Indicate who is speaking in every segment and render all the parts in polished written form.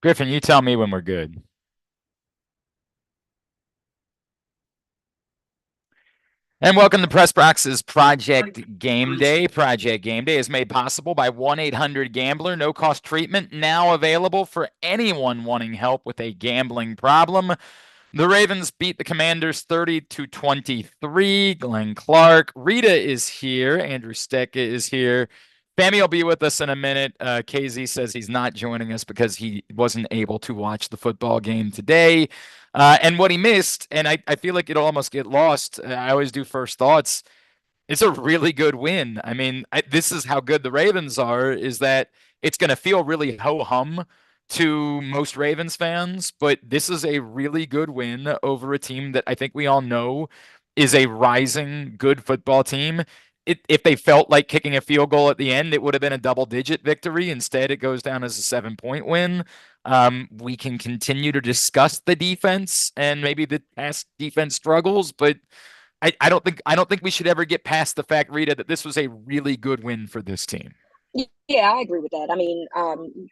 Speaker 1: Griffin, you tell me when we're good. And welcome to PressBox's Project Game Day. Project Game Day is made possible by 1-800-GAMBLER. No cost treatment now available for anyone wanting help with a gambling problem. The Ravens beat the Commanders 30-23. Glenn Clark. Reeta is here. Andrew Stecca is here. Femi will be with us in a minute. KZ says he's not joining us because he wasn't able to watch the football game today. And what he missed, and I feel like it'll almost get lost. I always do first thoughts. It's a really good win. I mean, this is how good the Ravens are, is that it's going to feel really ho-hum to most Ravens fans, but this is a really good win over a team that I think we all know is a rising good football team. If they felt like kicking a field goal at the end, it would have been a double-digit victory. Instead, it goes down as a 7-point win. We can continue to discuss the defense and maybe the past defense struggles, but I don't think we should ever get past the fact, Rita, that this was a really good win for this team.
Speaker 2: Yeah, I agree with that. I mean,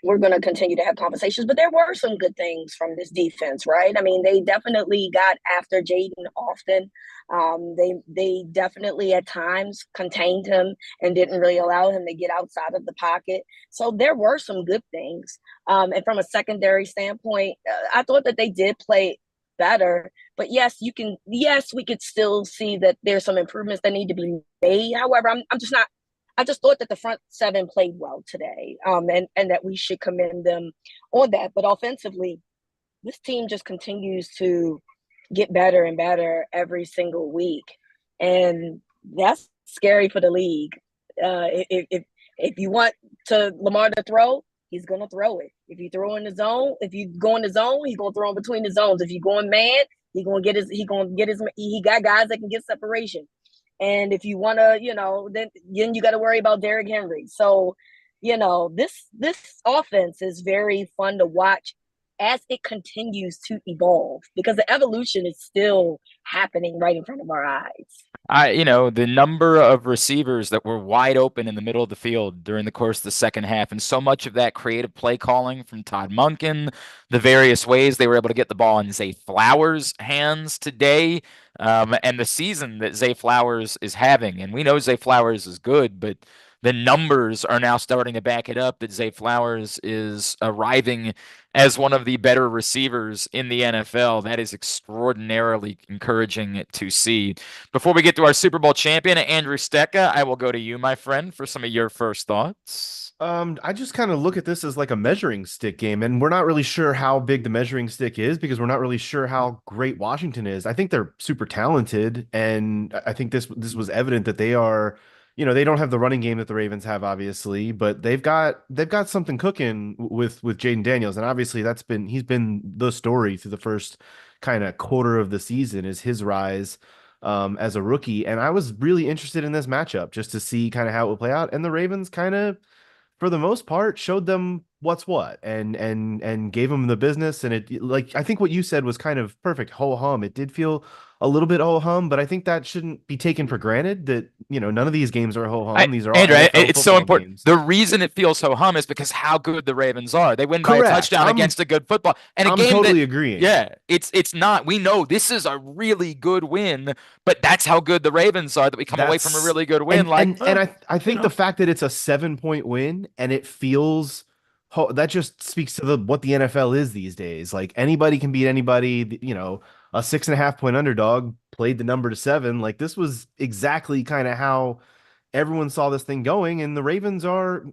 Speaker 2: we're going to continue to have conversations, but there were some good things from this defense, right? I mean, they definitely got after Jaden often. They definitely at times contained him and didn't really allow him to get outside of the pocket. So there were some good things. And from a secondary standpoint, I thought that they did play better. But yes, yes, we could still see that there's some improvements that need to be made. However, I'm just not I just thought that the front seven played well today, and that we should commend them on that. But offensively, this team just continues to get better and better every single week, and that's scary for the league. If you want to Lamar to throw, he's gonna throw it. If you throw in the zone, if you go in the zone, he's gonna throw in between the zones. If you go in man, he got guys that can get separation. And if you want to, then you got to worry about Derrick Henry. So, this offense is very fun to watch as it continues to evolve because the evolution is still happening right in front of our eyes.
Speaker 1: The number of receivers that were wide open in the middle of the field during the course of the second half, and so much of that creative play calling from Todd Monken, the various ways they were able to get the ball in Zay Flowers' hands today, and the season that Zay Flowers is having. And we know Zay Flowers is good, but the numbers are now starting to back it up that Zay Flowers is arriving as one of the better receivers in the NFL. That is extraordinarily encouraging to see. Before we get to our Super Bowl champion, Andrew Stecca, I will go to you, my friend, for some of your first thoughts.
Speaker 3: I just kind of look at this as like a measuring stick game, and we're not really sure how big the measuring stick is because we're not really sure how great Washington is. I think they're super talented, and I think this was evident that they are, they don't have the running game that the Ravens have, obviously, but they've got something cooking with Jaden Daniels, and obviously he's been the story through the first kind of quarter of the season is his rise as a rookie, and I was really interested in this matchup just to see kind of how it would play out, and the Ravens kind of for the most part showed them what's what and gave them the business, and it, like, I think what you said was kind of perfect. Ho hum. It did feel a little bit ho hum, but I think that shouldn't be taken for granted that, none of these games are ho hum. These are all
Speaker 1: Andrew,
Speaker 3: NFL
Speaker 1: it's so
Speaker 3: football
Speaker 1: important.
Speaker 3: games.
Speaker 1: The reason it feels so hum is because how good the Ravens are. They win by a
Speaker 3: Correct.
Speaker 1: touchdown
Speaker 3: I'm
Speaker 1: against a good football and a
Speaker 3: I'm
Speaker 1: game that,
Speaker 3: totally agreeing.
Speaker 1: yeah, it's not. We know this is a really good win, but that's how good the Ravens are that we come away from a
Speaker 3: That's
Speaker 1: really good win.
Speaker 3: and
Speaker 1: Like,
Speaker 3: and and I think the fact that it's a 7 point win and it feels that just speaks to what the NFL is these days. Like anybody can beat anybody. A 6.5 point underdog played the number to seven. Like this was exactly kind of how everyone saw this thing going. And the Ravens are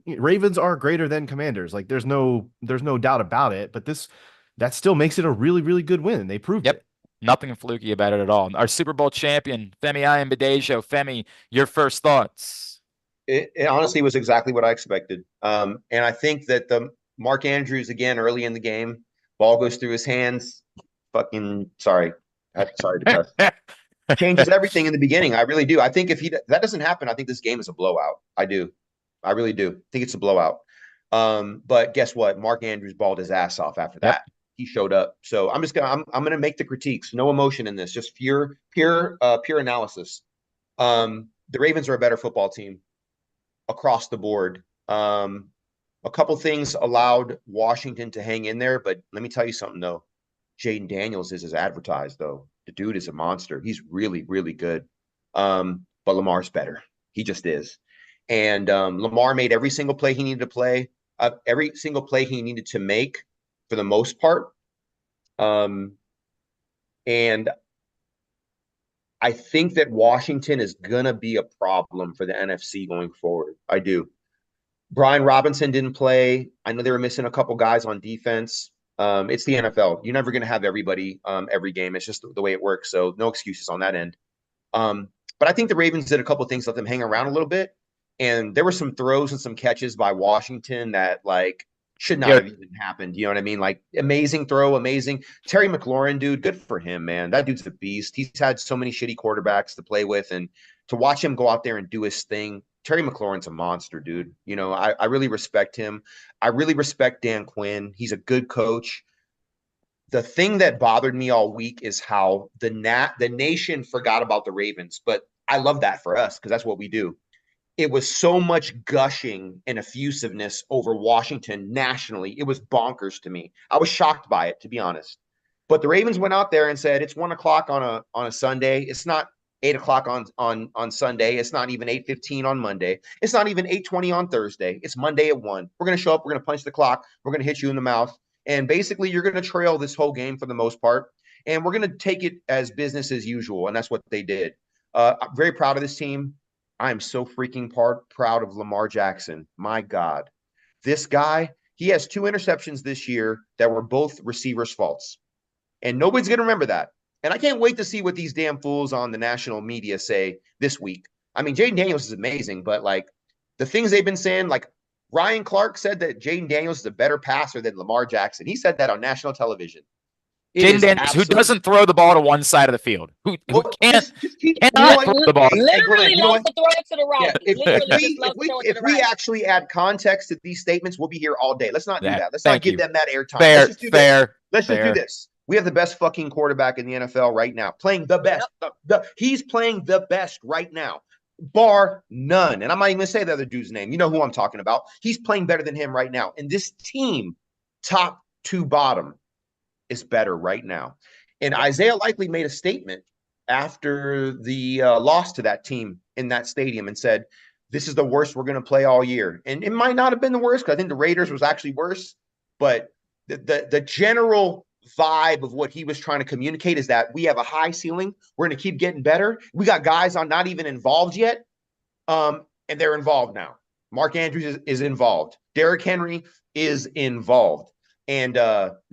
Speaker 3: greater than Commanders. Like there's no doubt about it. But that still makes it a really really good win. They proved
Speaker 1: yep,
Speaker 3: it.
Speaker 1: nothing fluky about it at all. Our Super Bowl champion, Femi Ayanbadejo. Femi, your first thoughts?
Speaker 4: It honestly was exactly what I expected. And I think that the Mark Andrews again early in the game, ball goes through his hands. Fucking sorry, sorry to cuss. Changes everything in the beginning. I really do. I think if that doesn't happen, I think this game is a blowout. I do. I really do. I think it's a blowout. But guess what? Mark Andrews balled his ass off after
Speaker 1: Yep.
Speaker 4: that. He showed up. So I'm gonna make the critiques. No emotion in this, just pure analysis. The Ravens are a better football team across the board. A couple things allowed Washington to hang in there, but let me tell you something though. Jaden Daniels is as advertised though. The dude is a monster. He's really, really good. But Lamar's better. He just is. And Lamar made every single play he needed to play, every single play he needed to make for the most part. And I think that Washington is going to be a problem for the NFC going forward. I do. Brian Robinson didn't play. I know they were missing a couple guys on defense. It's the NFL. You're never going to have everybody every game. It's just the way it works. So no excuses on that end. But I think the Ravens did a couple of things, let them hang around a little bit. And there were some throws and some catches by Washington that like should not have even happened. You know what I mean? Like amazing throw, amazing. Terry McLaurin, dude, good for him, man. That dude's a beast. He's had so many shitty quarterbacks to play with, and to watch him go out there and do his thing. Terry McLaurin's a monster, dude. You know, I really respect him. I really respect Dan Quinn. He's a good coach. The thing that bothered me all week is how the nation forgot about the Ravens, but I love that for us because that's what we do. It was so much gushing and effusiveness over Washington nationally. It was bonkers to me. I was shocked by it, to be honest. But the Ravens went out there and said it's 1 o'clock on a Sunday. It's not 8 o'clock on Sunday. It's not even 8:15 on Monday. It's not even 8:20 on Thursday. It's Monday at 1. We're going to show up. We're going to punch the clock. We're going to hit you in the mouth. And basically, you're going to trail this whole game for the most part. And we're going to take it as business as usual. And that's what they did. I'm very proud of this team. I'm so freaking proud of Lamar Jackson. My God. This guy, he has 2 interceptions this year that were both receivers' faults. And nobody's going to remember that. And I can't wait to see what these damn fools on the national media say this week. I mean, Jaden Daniels is amazing, but like the things they've been saying, like Ryan Clark said that Jaden Daniels is a better passer than Lamar Jackson. He said that on national television.
Speaker 1: Jaden Daniels, who doesn't throw the ball to one side of the field, who cannot throw the ball.
Speaker 2: Literally loves to throw it to the right.
Speaker 4: Yeah, if we actually add context to these statements, we'll be here all day. Let's not do that. Let's not give them that airtime.
Speaker 1: Fair,
Speaker 4: Let's just
Speaker 1: fair.
Speaker 4: do this. We have the best fucking quarterback in the NFL right now, playing the best. He's playing the best right now, bar none. And I'm not even going to say the other dude's name. You know who I'm talking about. He's playing better than him right now. And this team, top to bottom, is better right now. And Isaiah Likely made a statement after the loss to that team in that stadium and said, this is the worst we're going to play all year. And it might not have been the worst because I think the Raiders was actually worse. But the general vibe of what he was trying to communicate is that we have a high ceiling. We're going to keep getting better. We got guys on not even involved yet. And they're involved now. Mark Andrews is involved. Derrick Henry is involved. And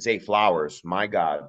Speaker 4: Zay Flowers, my God.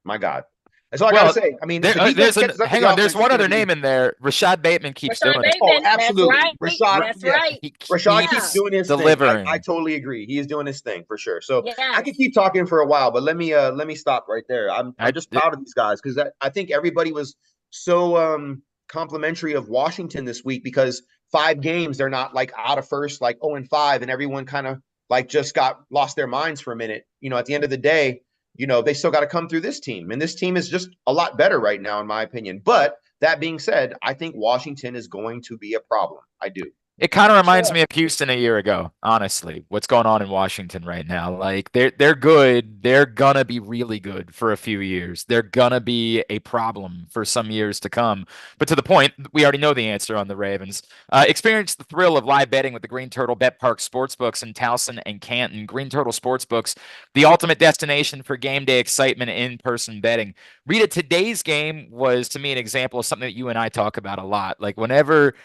Speaker 4: That's all I gotta say. I mean,
Speaker 1: hang on. There's one other name in there. Rashad Bateman keeps doing it.
Speaker 4: Oh, absolutely.
Speaker 2: That's right.
Speaker 4: Rashad keeps doing his
Speaker 1: delivering.
Speaker 4: Thing. I totally agree. He is doing his thing for sure. So I could keep talking for a while, but let me stop right there. I'm just proud of these guys because I think everybody was so complimentary of Washington this week because 5 games they're not like out of first, like 0-5, and everyone kind of like just lost their minds for a minute. You know, at the end of the day, you know, they still got to come through this team. And this team is just a lot better right now, in my opinion. But that being said, I think Washington is going to be a problem. I do.
Speaker 1: It kind of reminds me of Houston a year ago, honestly, what's going on in Washington right now. Like they're good. They're gonna be really good for a few years. They're gonna be a problem for some years to come. But to the point, we already know the answer on the Ravens. Experience the thrill of live betting with the Green Turtle Bet Park Sportsbooks in Towson and Canton. Green Turtle Sportsbooks, the ultimate destination for game day excitement and in-person betting. Reeta, today's game was, to me, an example of something that you and I talk about a lot. Like whenever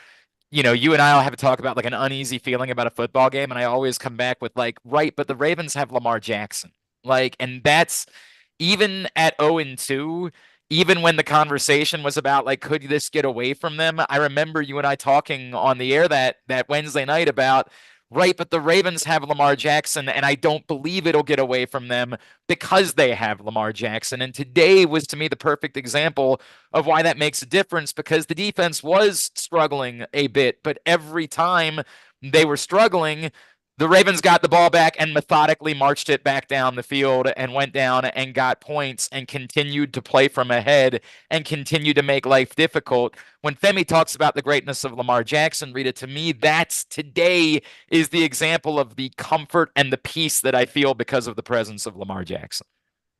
Speaker 1: you know, you and I will have to talk about like an uneasy feeling about a football game. And I always come back with like, right, but the Ravens have Lamar Jackson. Like, and that's even at 0-2, even when the conversation was about like, could this get away from them? I remember you and I talking on the air that Wednesday night about, right, but the Ravens have Lamar Jackson, and I don't believe it'll get away from them because they have Lamar Jackson. And today was, to me, the perfect example of why that makes a difference, because the defense was struggling a bit, but every time they were struggling, The Ravens got the ball back and methodically marched it back down the field and went down and got points and continued to play from ahead and continued to make life difficult. When Femi talks about the greatness of Lamar Jackson, Reeta, to me, that's today is the example of the comfort and the peace that I feel because of the presence of Lamar Jackson.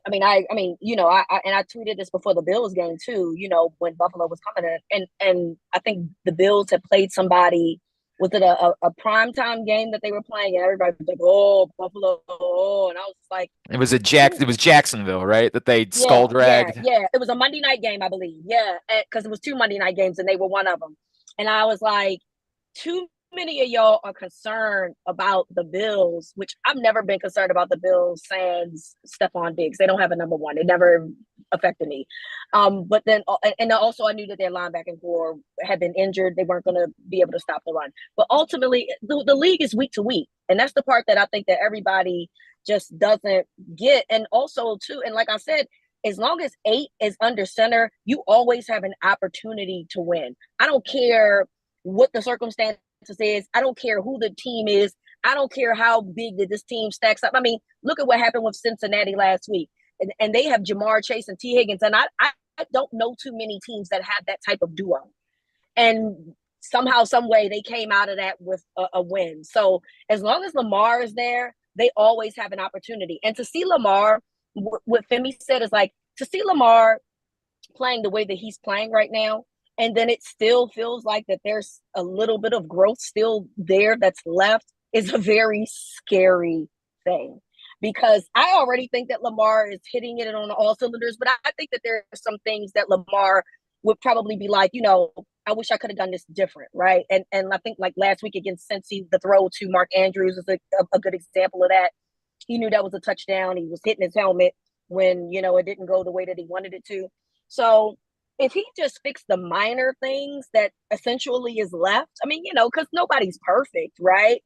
Speaker 2: I mean, you know, I tweeted this before the Bills game too, you know, when Buffalo was coming in, and I think the Bills had played somebody. Was it a primetime game that they were playing? And everybody was like, "Oh, Buffalo!" Oh, and I was like,
Speaker 1: "It was Jacksonville, right? That they skull dragged."
Speaker 2: Yeah. It was a Monday night game, I believe. Yeah, because it was 2 Monday night games, and they were one of them. And I was like, too many of y'all are concerned about the Bills, which I've never been concerned about the Bills sans Stephon Diggs. They don't have a number one. It never affected me. But then, and also I knew that their linebacking core had been injured. They weren't going to be able to stop the run. But ultimately, the league is week to week. And that's the part that I think that everybody just doesn't get. And also, too, and like I said, as long as 8 is under center, you always have an opportunity to win. I don't care what the circumstances is. I don't care who the team is. I don't care how big that this team stacks up. I mean, look at what happened with Cincinnati last week. And they have Jamar Chase and T. Higgins. And I don't know too many teams that have that type of duo. And somehow, some way, they came out of that with a win. So as long as Lamar is there, they always have an opportunity. And to see Lamar, what Femi said is like, to see Lamar playing the way that he's playing right now, and then it still feels like that there's a little bit of growth still there that's left, is a very scary thing. Because I already think that Lamar is hitting it on all cylinders, but I think that there are some things that Lamar would probably be like, you know, I wish I could have done this different, right? And I think like last week against Cincy, the throw to Mark Andrews is a good example of that. He knew that was a touchdown. He was hitting his helmet when, you know, it didn't go the way that he wanted it to. So if he just fixed the minor things that essentially is left, I mean, you know, because nobody's perfect, right?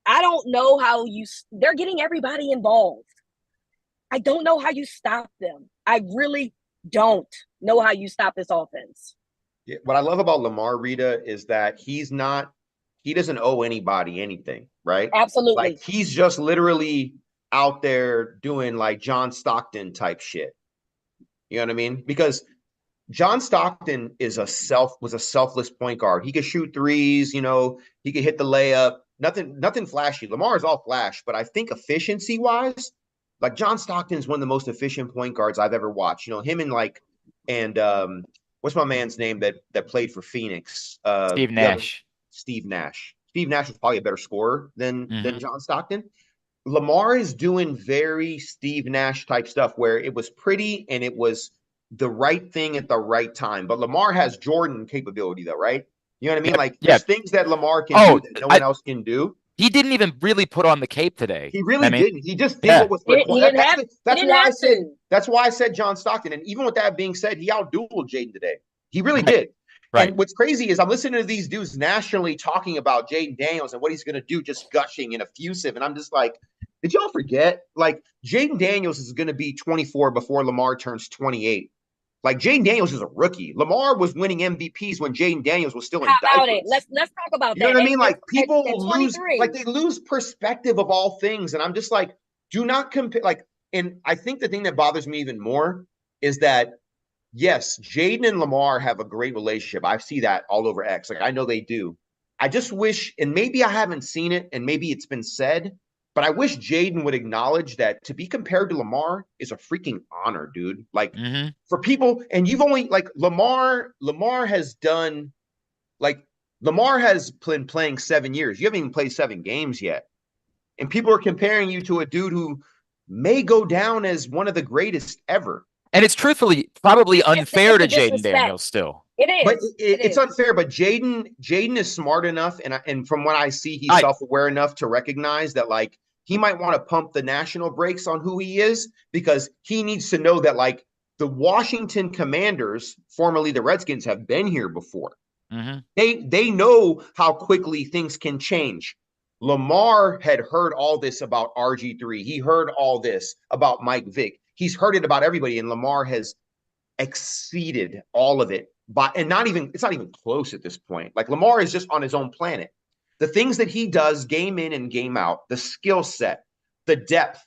Speaker 2: I don't know how they're getting everybody involved. I don't know how you stop them. I really don't know how you stop this offense.
Speaker 4: Yeah, what I love about Lamar, Reeta, is that he doesn't owe anybody anything, right?
Speaker 2: Absolutely.
Speaker 4: Like he's just literally out there doing like John Stockton type shit. You know what I mean? Because John Stockton was a selfless point guard. He could shoot threes, you know, he could hit the layup. Nothing flashy. Lamar is all flash, but I think efficiency wise, like John Stockton is one of the most efficient point guards I've ever watched. You know, him and what's my man's name that played for Phoenix?
Speaker 1: Steve Nash.
Speaker 4: Steve Nash. Steve Nash was probably a better scorer than John Stockton. Lamar is doing very Steve Nash type stuff where it was pretty and it was the right thing at the right time. But Lamar has Jordan capability though, right? You know what I mean? Like there's things that Lamar can do that no one else can do.
Speaker 1: He didn't even really put on the cape today.
Speaker 4: He really didn't. He just did what was required. That's why I said John Stockton. And even with that being said, he outdueled Jaden today. He really did.
Speaker 1: Right.
Speaker 4: And what's crazy is I'm listening to these dudes nationally talking about Jaden Daniels and what he's going to do, just gushing and effusive. And I'm just like, did y'all forget? Like Jaden Daniels is going to be 24 before Lamar turns 28. Like Jaden Daniels is a rookie. Lamar was winning MVPs when Jaden Daniels was still in diapers.
Speaker 2: Let's talk about that.
Speaker 4: You know what I mean? Like people they lose perspective of all things. And I'm just like, do not compare. Like, and I think the thing that bothers me even more is that, yes, Jaden and Lamar have a great relationship. I see that all over X. Like, I know they do. I just wish, and maybe I haven't seen it, and maybe it's been said, but I wish Jaden would acknowledge that to be compared to Lamar is a freaking honor, dude. Like for people, and you've only like Lamar has been playing 7 years. You haven't even played 7 games yet. And people are comparing you to a dude who may go down as one of the greatest ever.
Speaker 1: And it's truthfully probably unfair to Jaden Daniels still.
Speaker 2: It is.
Speaker 4: But it's unfair. But Jaden is smart enough, and from what I see, he's self-aware enough to recognize that like he might want to pump the national brakes on who he is, because he needs to know that like the Washington Commanders, formerly the Redskins, have been here before. They know how quickly things can change. Lamar had heard all this about RG3. He heard all this about Mike Vick. He's heard it about everybody, and Lamar has exceeded all of it. It's not even close at this point. Like Lamar is just on his own planet. The things that he does game in and game out, the skill set, the depth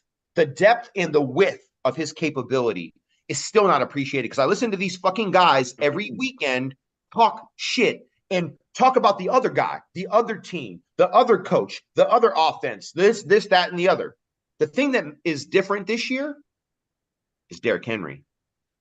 Speaker 4: and the width of his capability is still not appreciated, because I listen to these fucking guys every weekend talk shit and talk about the other guy, the other team, the other coach, the other offense, this, that, and the other. The thing that is different this year is Derrick Henry.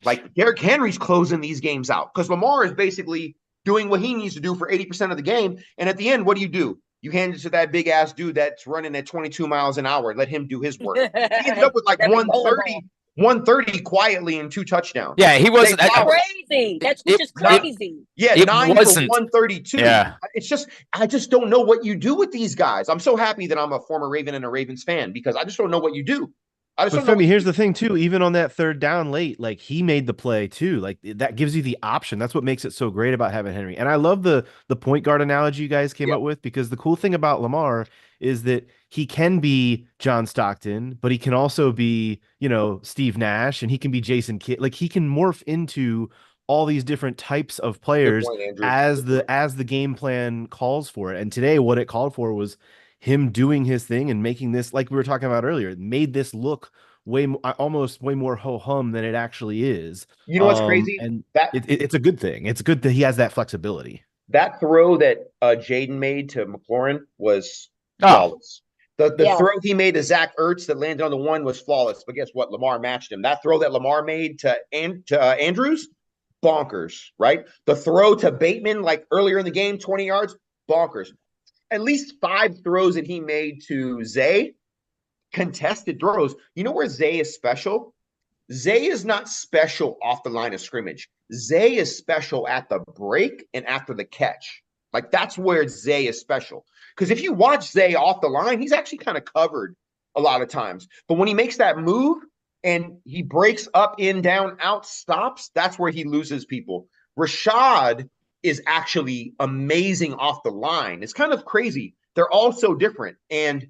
Speaker 4: Like, Derrick Henry's closing these games out because Lamar is basically doing what he needs to do for 80% of the game. And at the end, what do? You hand it to that big ass dude that's running at 22 miles an hour. Let him do his work. He ended up with like 130 quietly and 2 touchdowns.
Speaker 1: Yeah, he wasn't.
Speaker 2: That's crazy. That's just crazy.
Speaker 4: Yeah,
Speaker 1: it
Speaker 4: 9
Speaker 1: wasn't,
Speaker 4: for 132.
Speaker 1: Yeah.
Speaker 4: It's just, I just don't know what you do with these guys. I'm so happy that I'm a former Raven and a Ravens fan, because I just don't know what you do.
Speaker 3: But Femi, here's the thing too. Even on that 3rd down late, like, he made the play too. Like, that gives you the option. That's what makes it so great about having Henry. And I love the point guard analogy you guys came up with, because the cool thing about Lamar is that he can be John Stockton, but he can also be, Steve Nash, and he can be Jason Kidd. Like, he can morph into all these different types of players as the game plan calls for it. And today, what it called for was him doing his thing and making this, like we were talking about earlier, made this look almost way more ho-hum than it actually is.
Speaker 4: You know what's crazy?
Speaker 3: And it's a good thing. It's good that he has that flexibility.
Speaker 4: That throw that Jaden made to McLaurin was flawless. The throw he made to Zach Ertz that landed on the one was flawless. But guess what? Lamar matched him. That throw that Lamar made to Andrews, bonkers, right? The throw to Bateman, like earlier in the game, 20 yards, bonkers. At least 5 throws that he made to Zay, contested throws. You know where Zay is special? Zay is not special off the line of scrimmage. Zay is special at the break and after the catch. Like, that's where Zay is special. Because if you watch Zay off the line, he's actually kind of covered a lot of times. But when he makes that move and he breaks up, in, down, out, stops, that's where he loses people. Rashad is actually amazing off the line. It's kind of crazy. They're all so different. And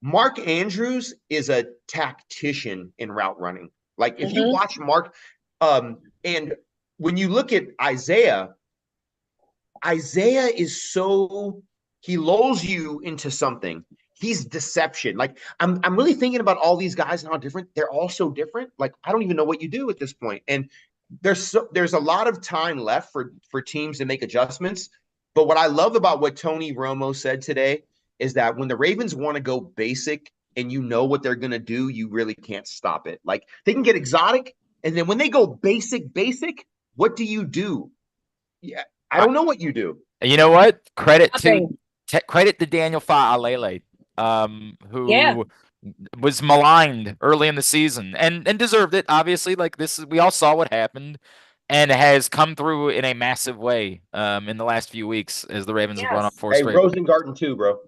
Speaker 4: Mark Andrews is a tactician in route running. Like, if you watch Mark, and when you look at Isaiah is so, he lulls you into something. He's deception. Like, I'm really thinking about all these guys and how different they're all so different. Like, I don't even know what you do at this point. And there's a lot of time left for teams to make adjustments. But what I love about what Tony Romo said today is that when the Ravens want to go basic and you know what they're going to do, you really can't stop it. Like, they can get exotic, and then when they go basic, what do you do? Yeah, I don't know what you do.
Speaker 1: You know what? Credit to Daniel Fa'alele, who was maligned early in the season and deserved it. Obviously, like, we all saw what happened, and has come through in a massive way in the last few weeks as the Ravens have run up 4 straight.
Speaker 4: Rosengarten too, bro.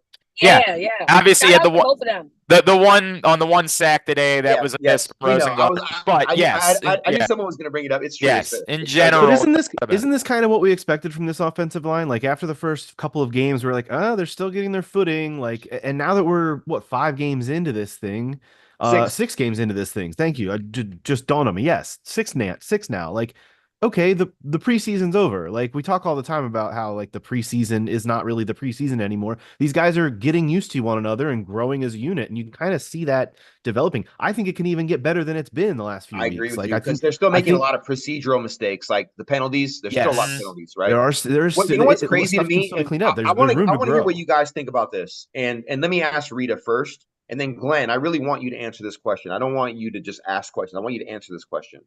Speaker 2: Yeah.
Speaker 1: Obviously,
Speaker 2: Shout
Speaker 1: had
Speaker 2: both of them.
Speaker 1: the one on the one sack today that was a miss for Rosengarten. But
Speaker 4: I knew someone was going to bring it up. It's true.
Speaker 1: Yes, in general.
Speaker 3: But isn't this kind of what we expected from this offensive line? Like, after the first couple of games, we're like, they're still getting their footing. Like, and now that we're 5 games into this thing, 6 games into this thing. Thank you. Just dawned on me. Yes, 6 now. Like, okay, the preseason's over. Like, we talk all the time about how, like, the preseason is not really the preseason anymore. These guys are getting used to one another and growing as a unit, and you can kind of see that developing. I think it can even get better than it's been the last few weeks.
Speaker 4: I agree with you, because they're still making a lot of procedural mistakes, like the penalties. There's still a lot of penalties, right?
Speaker 3: There's
Speaker 4: you know what's crazy to me?
Speaker 3: Clean up.
Speaker 4: I want to hear what you guys think about this, and let me ask Reeta first, and then Glenn. I really want you to answer this question. I don't want you to just ask questions. I want you to answer this question.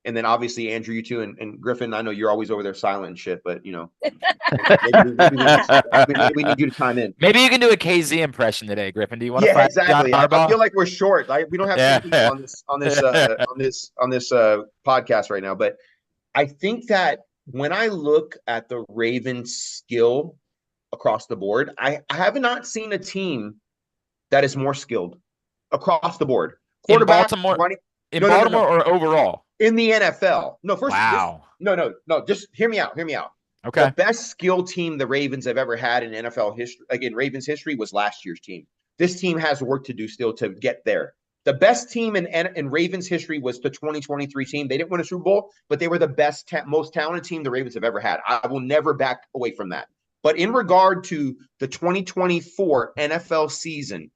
Speaker 4: And then obviously, Andrew, you too, and Griffin, I know you're always over there silent and shit, but, maybe we need you to chime in.
Speaker 1: Maybe you can do a KZ impression today, Griffin. Do you want to fight
Speaker 4: exactly.
Speaker 1: John Harbaugh?
Speaker 4: I feel like we're short. We don't have people on this podcast right now. But I think that when I look at the Ravens' skill across the board, I have not seen a team that is more skilled across the board.
Speaker 1: Quarterback, in Baltimore or overall?
Speaker 4: In the NFL. No, first.
Speaker 1: Wow.
Speaker 4: No. Just hear me out.
Speaker 1: Okay.
Speaker 4: The best skill team the Ravens have ever had in NFL history, like in Ravens history, was last year's team. This team has work to do still to get there. The best team in Ravens history was the 2023 team. They didn't win a Super Bowl, but they were the best, most talented team the Ravens have ever had. I will never back away from that. But in regard to the 2024 NFL season,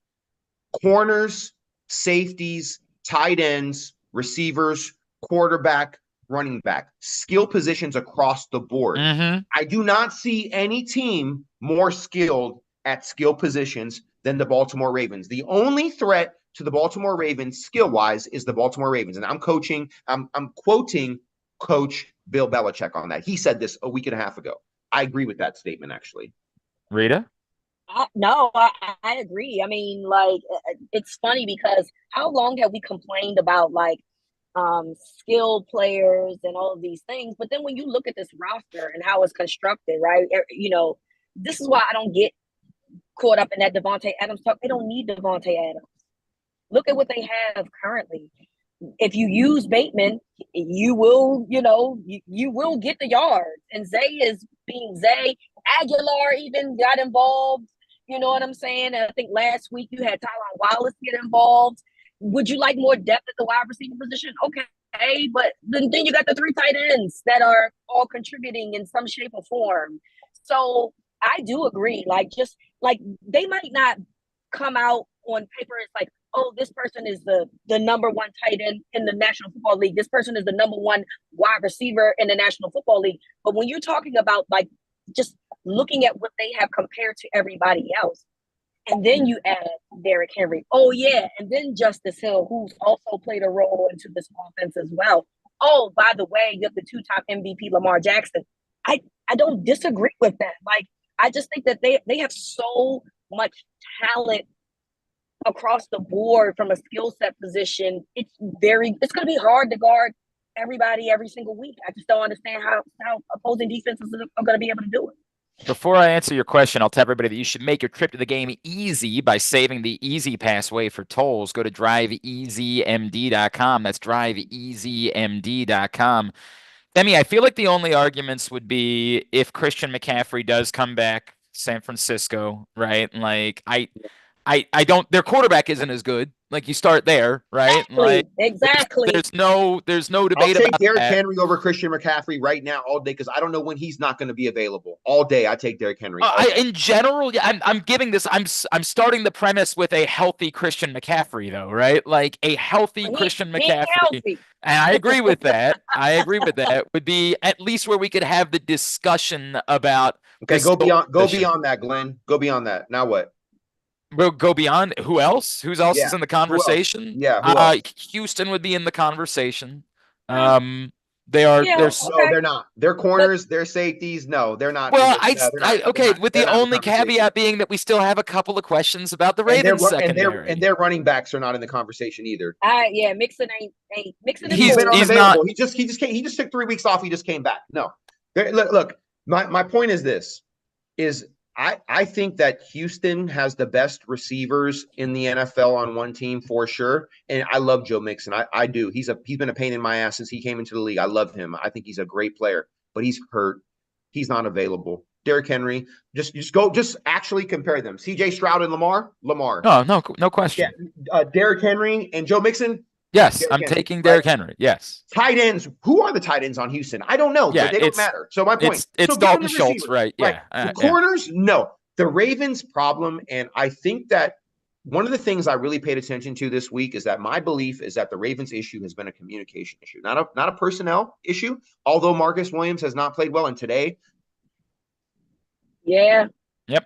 Speaker 4: corners, safeties, tight ends, receivers, quarterback, running back, skill positions across the board. I do not see any team more skilled at skill positions than the Baltimore Ravens. The only threat to the Baltimore Ravens skill-wise is the Baltimore Ravens. And I'm quoting Coach Bill Belichick on that. He said this a week and a half ago. I agree with that statement, actually.
Speaker 1: Reeta?
Speaker 2: No, I agree. I mean, like, it's funny because how long have we complained about, like, skilled players and all of these things? But then when you look at this roster and how it's constructed, right? You know, this is why I don't get caught up in that Devontae Adams talk. They don't need Devontae Adams. Look at what they have currently. If you use Bateman, you will, you will get the yards. And Zay is being Zay. Aguilar even got involved. You know what I'm saying? And I think last week you had Tyron Wallace get involved. Would you like more depth at the wide receiver position? Okay, but then you got the 3 tight ends that are all contributing in some shape or form. So I do agree. Like, just like they might not come out on paper. It's like, oh, this person is the number 1 tight end in the National Football League. This person is the number 1 wide receiver in the National Football League. But when you're talking about, like, just looking at what they have compared to everybody else, and then you add Derrick Henry. Oh, yeah. And then Justice Hill, who's also played a role into this offense as well. Oh, by the way, you have the 2-time MVP, Lamar Jackson. I don't disagree with that. Like, I just think that they have so much talent across the board from a skill set position. It's going to be hard to guard everybody every single week. I just don't understand how opposing defenses are going to be able to do it.
Speaker 1: Before I answer your question, I'll tell everybody that you should make your trip to the game easy by saving the Easy Pass way for tolls. Go to driveeasymd.com. That's driveeasymd.com. Femi, I feel like the only arguments would be if Christian McCaffrey does come back, San Francisco, right? Like, I don't. Their quarterback isn't as good. Like, you start there, right?
Speaker 2: Exactly.
Speaker 1: There's no debate
Speaker 4: I'll take
Speaker 1: about
Speaker 4: Derrick
Speaker 1: that.
Speaker 4: Henry over Christian McCaffrey right now all day because I don't know when he's not going to be available. All day, I take Derrick Henry.
Speaker 1: In general, yeah, I'm giving this. I'm starting the premise with a healthy Christian McCaffrey, though, right? Like a healthy Christian McCaffrey.
Speaker 2: Healthy.
Speaker 1: And I agree with that. Would be at least where we could have the discussion about.
Speaker 4: Okay, go beyond that, Glenn. Go beyond that. Now what?
Speaker 1: We'll go beyond. Who else? Who else is in the conversation?
Speaker 4: Yeah.
Speaker 1: Houston would be in the conversation. They are.
Speaker 2: Yeah,
Speaker 1: they're
Speaker 4: No, they're not. They're corners. They're safeties. No, they're not.
Speaker 1: Well,
Speaker 4: with
Speaker 1: the only caveat being that we still have a couple of questions about the Ravens secondary,
Speaker 4: and their running backs are not in the conversation either.
Speaker 2: Mixon ain't Mixon.
Speaker 4: He's unavailable. He just took 3 weeks off. He just came back. No, look. My point is this: I think that Houston has the best receivers in the NFL on one team for sure. And I love Joe Mixon. I do. He's been a pain in my ass since he came into the league. I love him. I think he's a great player, but he's hurt. He's not available. Derrick Henry, just actually compare them. CJ Stroud and Lamar.
Speaker 1: Oh, no question.
Speaker 4: Yeah. Derrick Henry and Joe Mixon.
Speaker 1: Yes, Derrick Henry, taking Derrick Henry. Yes.
Speaker 4: Tight ends. Who are the tight ends on Houston? I don't know, but they don't matter. So my point.
Speaker 1: It's Dalton Schultz, right? Yeah.
Speaker 4: The corners, no. The Ravens' problem, and I think that one of the things I really paid attention to this week is that my belief is that the Ravens' issue has been a communication issue, not a personnel issue. Although Marcus Williams has not played well, and today.
Speaker 2: Yeah.
Speaker 1: Yep.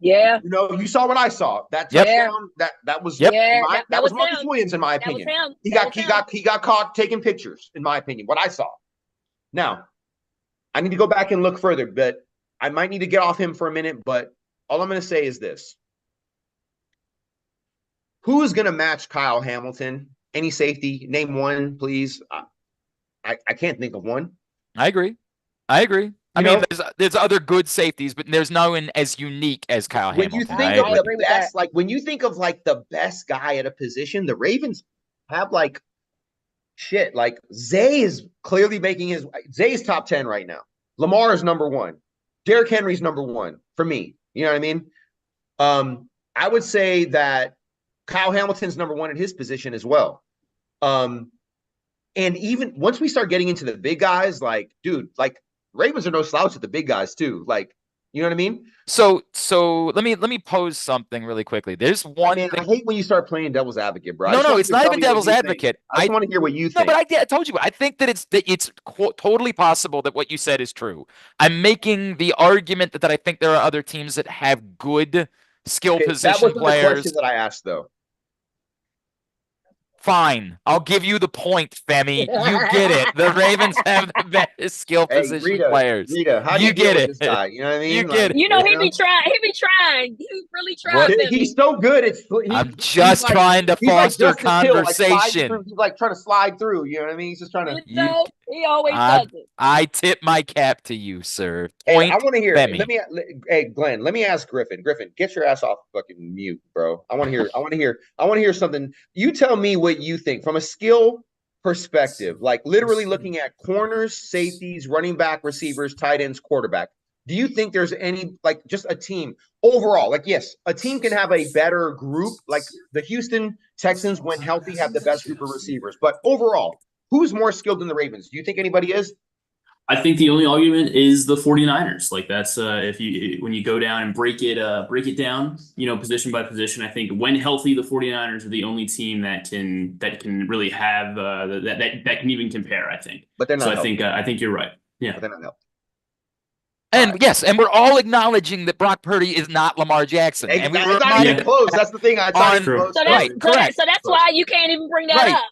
Speaker 2: Yeah.
Speaker 4: You saw what I saw. That touchdown, that was that was Marcus Williams, in my opinion. He got caught taking pictures, in my opinion. What I saw. Now, I need to go back and look further, but I might need to get off him for a minute. But all I'm going to say is this: who is going to match Kyle Hamilton? Any safety? Name one, please. I can't think of one.
Speaker 1: I agree. I mean, there's other good safeties, but there's no one as unique as Kyle Hamilton.
Speaker 4: When you think of the best, when you think of the best guy at a position, the Ravens have shit. Like Zay is clearly making Zay's top 10 right now. Lamar is number 1. Derrick Henry's number 1 for me. You know what I mean? I would say that Kyle Hamilton's number 1 at his position as well. And even once we start getting into the big guys, Ravens are no slouch at the big guys too. You know what I mean?
Speaker 1: So let me pose something really quickly. There's one
Speaker 4: I
Speaker 1: thing.
Speaker 4: hate when you start playing devil's advocate, bro. I
Speaker 1: No,
Speaker 4: just
Speaker 1: no,
Speaker 4: want
Speaker 1: it's
Speaker 4: you to
Speaker 1: not
Speaker 4: tell
Speaker 1: even
Speaker 4: me what
Speaker 1: devil's
Speaker 4: you think.
Speaker 1: advocate.
Speaker 4: I just want to hear what you
Speaker 1: No,
Speaker 4: think.
Speaker 1: but I told you. I think that it's totally possible that what you said is true. I'm making the argument that I think there are other teams that have good skill
Speaker 4: Okay, that
Speaker 1: position
Speaker 4: wasn't the question
Speaker 1: players.
Speaker 4: that I asked, though.
Speaker 1: Fine, I'll give you the point, Femi. You get it. The Ravens have the best skill
Speaker 4: Hey,
Speaker 1: position players.
Speaker 4: Rita, how do you
Speaker 1: You
Speaker 4: deal
Speaker 1: get
Speaker 4: with this
Speaker 1: it.
Speaker 4: guy? You know what I
Speaker 1: You
Speaker 4: mean?
Speaker 1: get
Speaker 4: Like,
Speaker 2: You know,
Speaker 1: it.
Speaker 2: he be trying. He be trying. He really
Speaker 1: What?
Speaker 2: tried, Femi.
Speaker 4: he's so good.
Speaker 1: I'm
Speaker 4: He's
Speaker 1: just trying to
Speaker 4: he's like
Speaker 1: foster
Speaker 4: Justice Hill, like sliding
Speaker 1: conversation.
Speaker 4: through. He's like trying to slide through. You know what I mean? He's just trying to.
Speaker 2: You know, he always
Speaker 1: I
Speaker 2: does it.
Speaker 1: I tip my cap to you, sir.
Speaker 4: Hey, I
Speaker 1: Point
Speaker 4: want to hear.
Speaker 1: Femi.
Speaker 4: Hey, Glenn. Let me ask Griffin. Griffin, get your ass off fucking mute, bro. I want to hear. I want to hear. I want to hear something. You tell me what you think from a skill perspective, like literally looking at corners, safeties, running back, receivers, tight ends, quarterback. Do you think there's any, like, just a team overall? Like, yes, a team can have a better group. Like the Houston Texans, when healthy, have the best group of receivers. But overall, who's more skilled than the Ravens? Do you think anybody is?
Speaker 5: I think the only argument is the 49ers. Like that's if you when you go down and break it down, position by position, I think when healthy, the 49ers are the only team that can really have that can even compare, I think.
Speaker 4: But they're not
Speaker 5: So
Speaker 4: healthy.
Speaker 5: I think you're right. Yeah.
Speaker 4: But they're not healthy.
Speaker 1: And yes, and we're all acknowledging that Brock Purdy is not Lamar Jackson.
Speaker 4: Hey,
Speaker 1: And we
Speaker 4: it's
Speaker 1: were
Speaker 4: not even close. That's the thing. It's not even
Speaker 5: True.
Speaker 4: close.
Speaker 2: So
Speaker 1: Right, correct.
Speaker 2: So that's why you can't even bring that
Speaker 1: Right.
Speaker 2: up.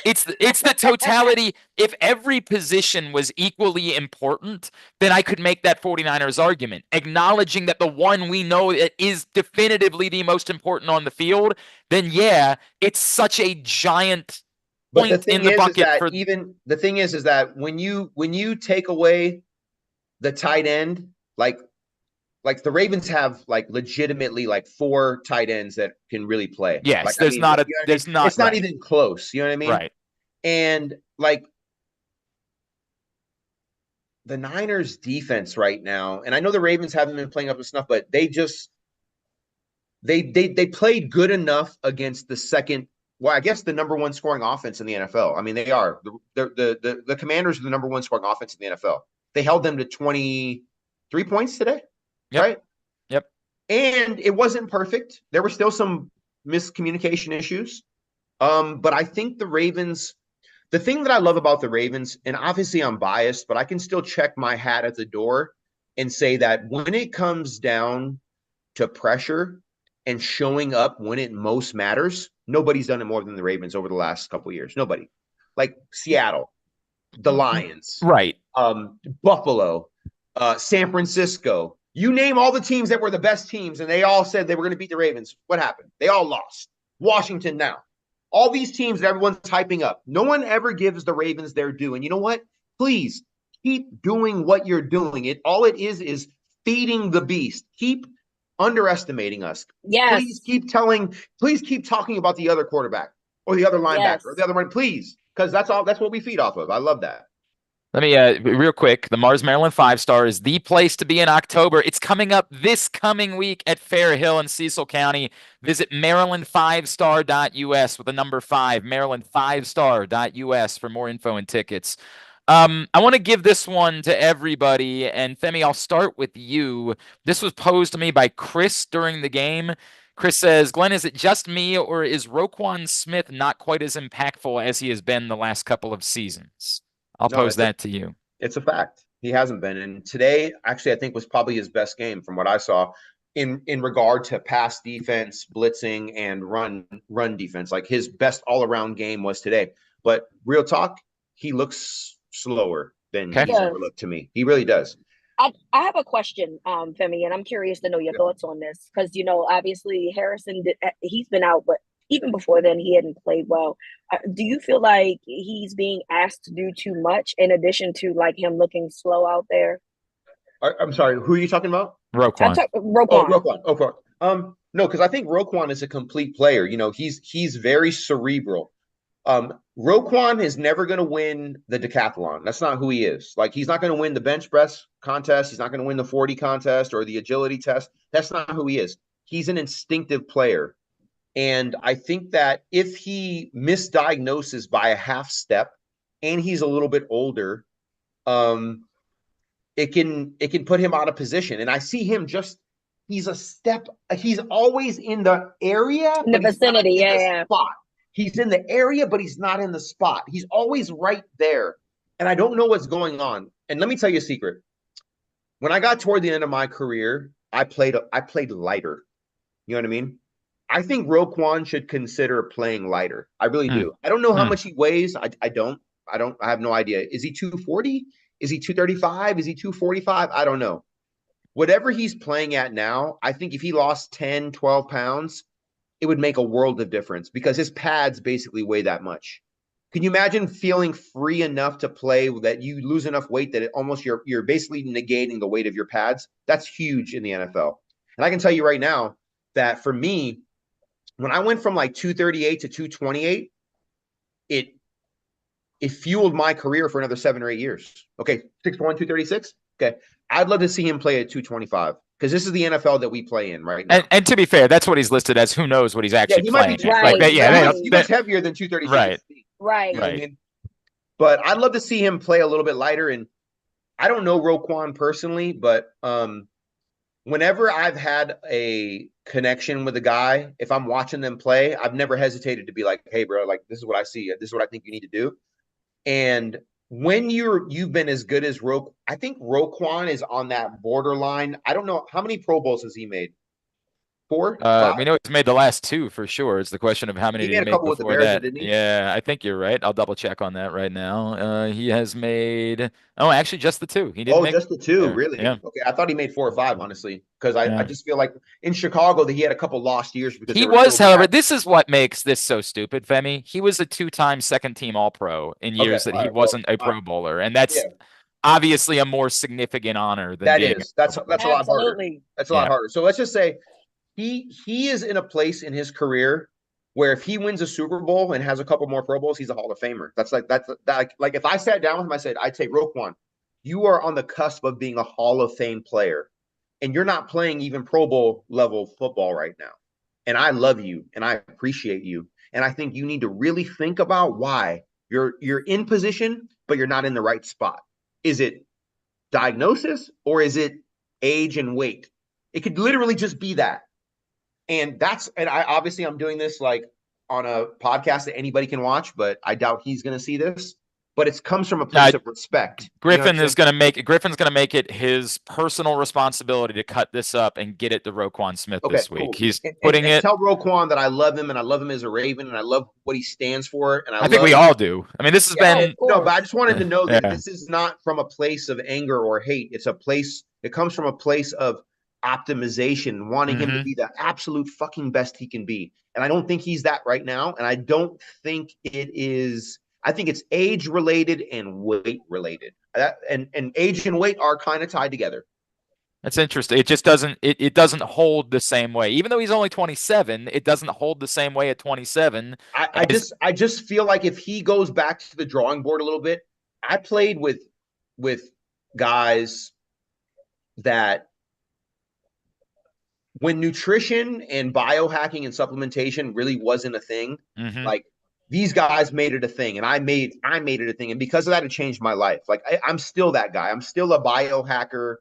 Speaker 1: It's the totality. If every position was equally important, then I could make that 49ers argument. Acknowledging that the one we know that is definitively the most important on the field, then yeah, it's such a giant
Speaker 4: But the
Speaker 1: point
Speaker 4: thing
Speaker 1: in the
Speaker 4: is
Speaker 1: bucket
Speaker 4: that
Speaker 1: for
Speaker 4: the thing is that when you take away the tight end, like the Ravens have like legitimately like 4 tight ends that can really play.
Speaker 1: yes,
Speaker 4: Like,
Speaker 1: there's
Speaker 4: I mean,
Speaker 1: not a
Speaker 4: you know what I
Speaker 1: there's
Speaker 4: mean?
Speaker 1: not
Speaker 4: It's not
Speaker 1: right,
Speaker 4: even close. You know what I mean?
Speaker 1: right.
Speaker 4: And like the Niners defense right now, and I know the Ravens haven't been playing up to snuff, but they just they played good enough against the second. Well, I guess the number 1 scoring offense in the NFL. I mean, they are the Commanders are the number 1 scoring offense in the NFL. They held them to 23 points today,
Speaker 1: Yep.
Speaker 4: right?
Speaker 1: Yep.
Speaker 4: And it wasn't perfect. There were still some miscommunication issues. But I think the Ravens, the thing that I love about the Ravens, and obviously I'm biased, but I can still check my hat at the door and say that when it comes down to pressure and showing up when it most matters, nobody's done it more than the Ravens over the last couple of years. Nobody. Like Seattle, the Lions,
Speaker 1: Right.
Speaker 4: Buffalo, San Francisco. You name all the teams that were the best teams, and they all said they were going to beat the Ravens. What happened? They all lost. Washington now. All these teams that everyone's typing up. No one ever gives the Ravens their due. And you know what? Please keep doing what you're doing. All it is feeding the beast. Keep underestimating us.
Speaker 2: Yes.
Speaker 4: Please keep talking about the other quarterback or the other linebacker
Speaker 2: Yes.
Speaker 4: or the other one, please. Because that's what we feed off of. I love that.
Speaker 1: Let me real quick. The Mars Maryland 5-star is the place to be in October. It's coming up this coming week at Fair Hill in Cecil County. Visit maryland5star.us with the number 5, maryland5star.us for more info and tickets. I want to give this one to everybody, and Femi, I'll start with you. This was posed to me by Chris during the game. Chris says, Glenn, is it just me, or is Roquan Smith not quite as impactful as he has been the last couple of seasons? I'll pose that to you.
Speaker 4: It's a fact. He hasn't been. And today, actually, I think was probably his best game from what I saw in regard to pass defense, blitzing, and run defense. Like his best all-around game was today. But real talk, he looks slower than he's ever looked to me. He really does.
Speaker 2: I have a question, Femi, and I'm curious to know your thoughts on this because, obviously Harrison, he's been out, but even before then, he hadn't played well. Do you feel like he's being asked to do too much in addition to like him looking slow out there?
Speaker 4: I'm sorry, who are you talking about?
Speaker 1: Roquan.
Speaker 2: Roquan.
Speaker 4: Oh, Roquan. Okay. No, because I think Roquan is a complete player. He's very cerebral. Roquan is never going to win the decathlon. That's not who he is. Like, he's not going to win the bench press contest. He's not going to win the 40 contest or the agility test. That's not who he is. He's an instinctive player. And I think that if he misdiagnoses by a half step and he's a little bit older, it can put him out of position. And I see him he's always in the area,
Speaker 2: in the vicinity. Yeah.
Speaker 4: Spot. He's in the area, but he's not in the spot. He's always right there. And I don't know what's going on. And let me tell you a secret. When I got toward the end of my career, I played lighter. You know what I mean? I think Roquan should consider playing lighter. I really do. I don't know how much he weighs. I have no idea. Is he 240? Is he 235? Is he 245? I don't know. Whatever he's playing at now, I think if he lost 10, 12 pounds, it would make a world of difference because his pads basically weigh that much. Can you imagine feeling free enough to play that you lose enough weight that you're basically negating the weight of your pads? That's huge in the NFL. And I can tell you right now that for me, when I went from like 238 to 228, it fueled my career for another 7 or 8 years. Okay, 6'1", 236. Okay, I'd love to see him play at 225 because this is the NFL that we play in right now.
Speaker 1: And to be fair, that's what he's listed as. Who knows what he's actually
Speaker 4: he
Speaker 1: playing?
Speaker 4: Might be 240.
Speaker 2: Right.
Speaker 4: He looks heavier than 236.
Speaker 2: Right.
Speaker 4: You know what I mean? But I'd love to see him play a little bit lighter. And I don't know Roquan personally, but whenever I've had a connection with a guy, if I'm watching them play, I've never hesitated to be like, hey, bro, like this is what I see. This is what I think you need to do. And when you've been as good as I think Roquan is on that borderline. I don't know how many Pro Bowls has he made. 4?
Speaker 1: We know he's made the last 2 for sure. It's the question of how many
Speaker 4: he made
Speaker 1: did he
Speaker 4: a
Speaker 1: make
Speaker 4: couple with the
Speaker 1: before
Speaker 4: Bears,
Speaker 1: that.
Speaker 4: didn't he?
Speaker 1: Yeah, I think you're right. I'll double check on that right now. He has made actually just the 2. He didn't make
Speaker 4: just the 2,
Speaker 1: there.
Speaker 4: really?
Speaker 1: Yeah.
Speaker 4: Okay, I thought he made 4 or 5, honestly, because I just feel like in Chicago that he had a couple lost years because
Speaker 1: he was, however, this is what makes this so stupid, Femi. He was a 2-time second-team All-Pro in years that he wasn't a Pro Bowler, and that's obviously a more significant honor than
Speaker 4: that's a lot harder. That's a lot harder. So let's just say he is in a place in his career where if he wins a Super Bowl and has a couple more Pro Bowls, he's a Hall of Famer. That's like if I sat down with him, I'd say, Roquan, you are on the cusp of being a Hall of Fame player, and you're not playing even Pro Bowl level football right now. And I love you, and I appreciate you, and I think you need to really think about why you're in position, but you're not in the right spot. Is it diagnosis or is it age and weight? It could literally just be that. And I'm doing this like on a podcast that anybody can watch, but I doubt he's going to see this. But it comes from a place of respect.
Speaker 1: Griffin's going to make it his personal responsibility to cut this up and get it to Roquan Smith this week. Cool. He's putting it.
Speaker 4: Tell Roquan that I love him and I love him as a Raven and I love what he stands for. And I
Speaker 1: think we all do. I mean, this has been
Speaker 4: but I just wanted to know that this is not from a place of anger or hate. It comes from a place of optimization, wanting him to be the absolute fucking best he can be. And I don't think he's that right now. And I don't think it is. I think it's age related and weight related. And age and weight are kind of tied together.
Speaker 1: That's interesting. It just doesn't it doesn't hold the same way. Even though he's only 27, it doesn't hold the same way at 27.
Speaker 4: I just feel like if he goes back to the drawing board a little bit, I played with guys that when nutrition and biohacking and supplementation really wasn't a thing, like these guys made it a thing, and I made it a thing, and because of that, it changed my life. Like I'm still that guy. I'm still a biohacker.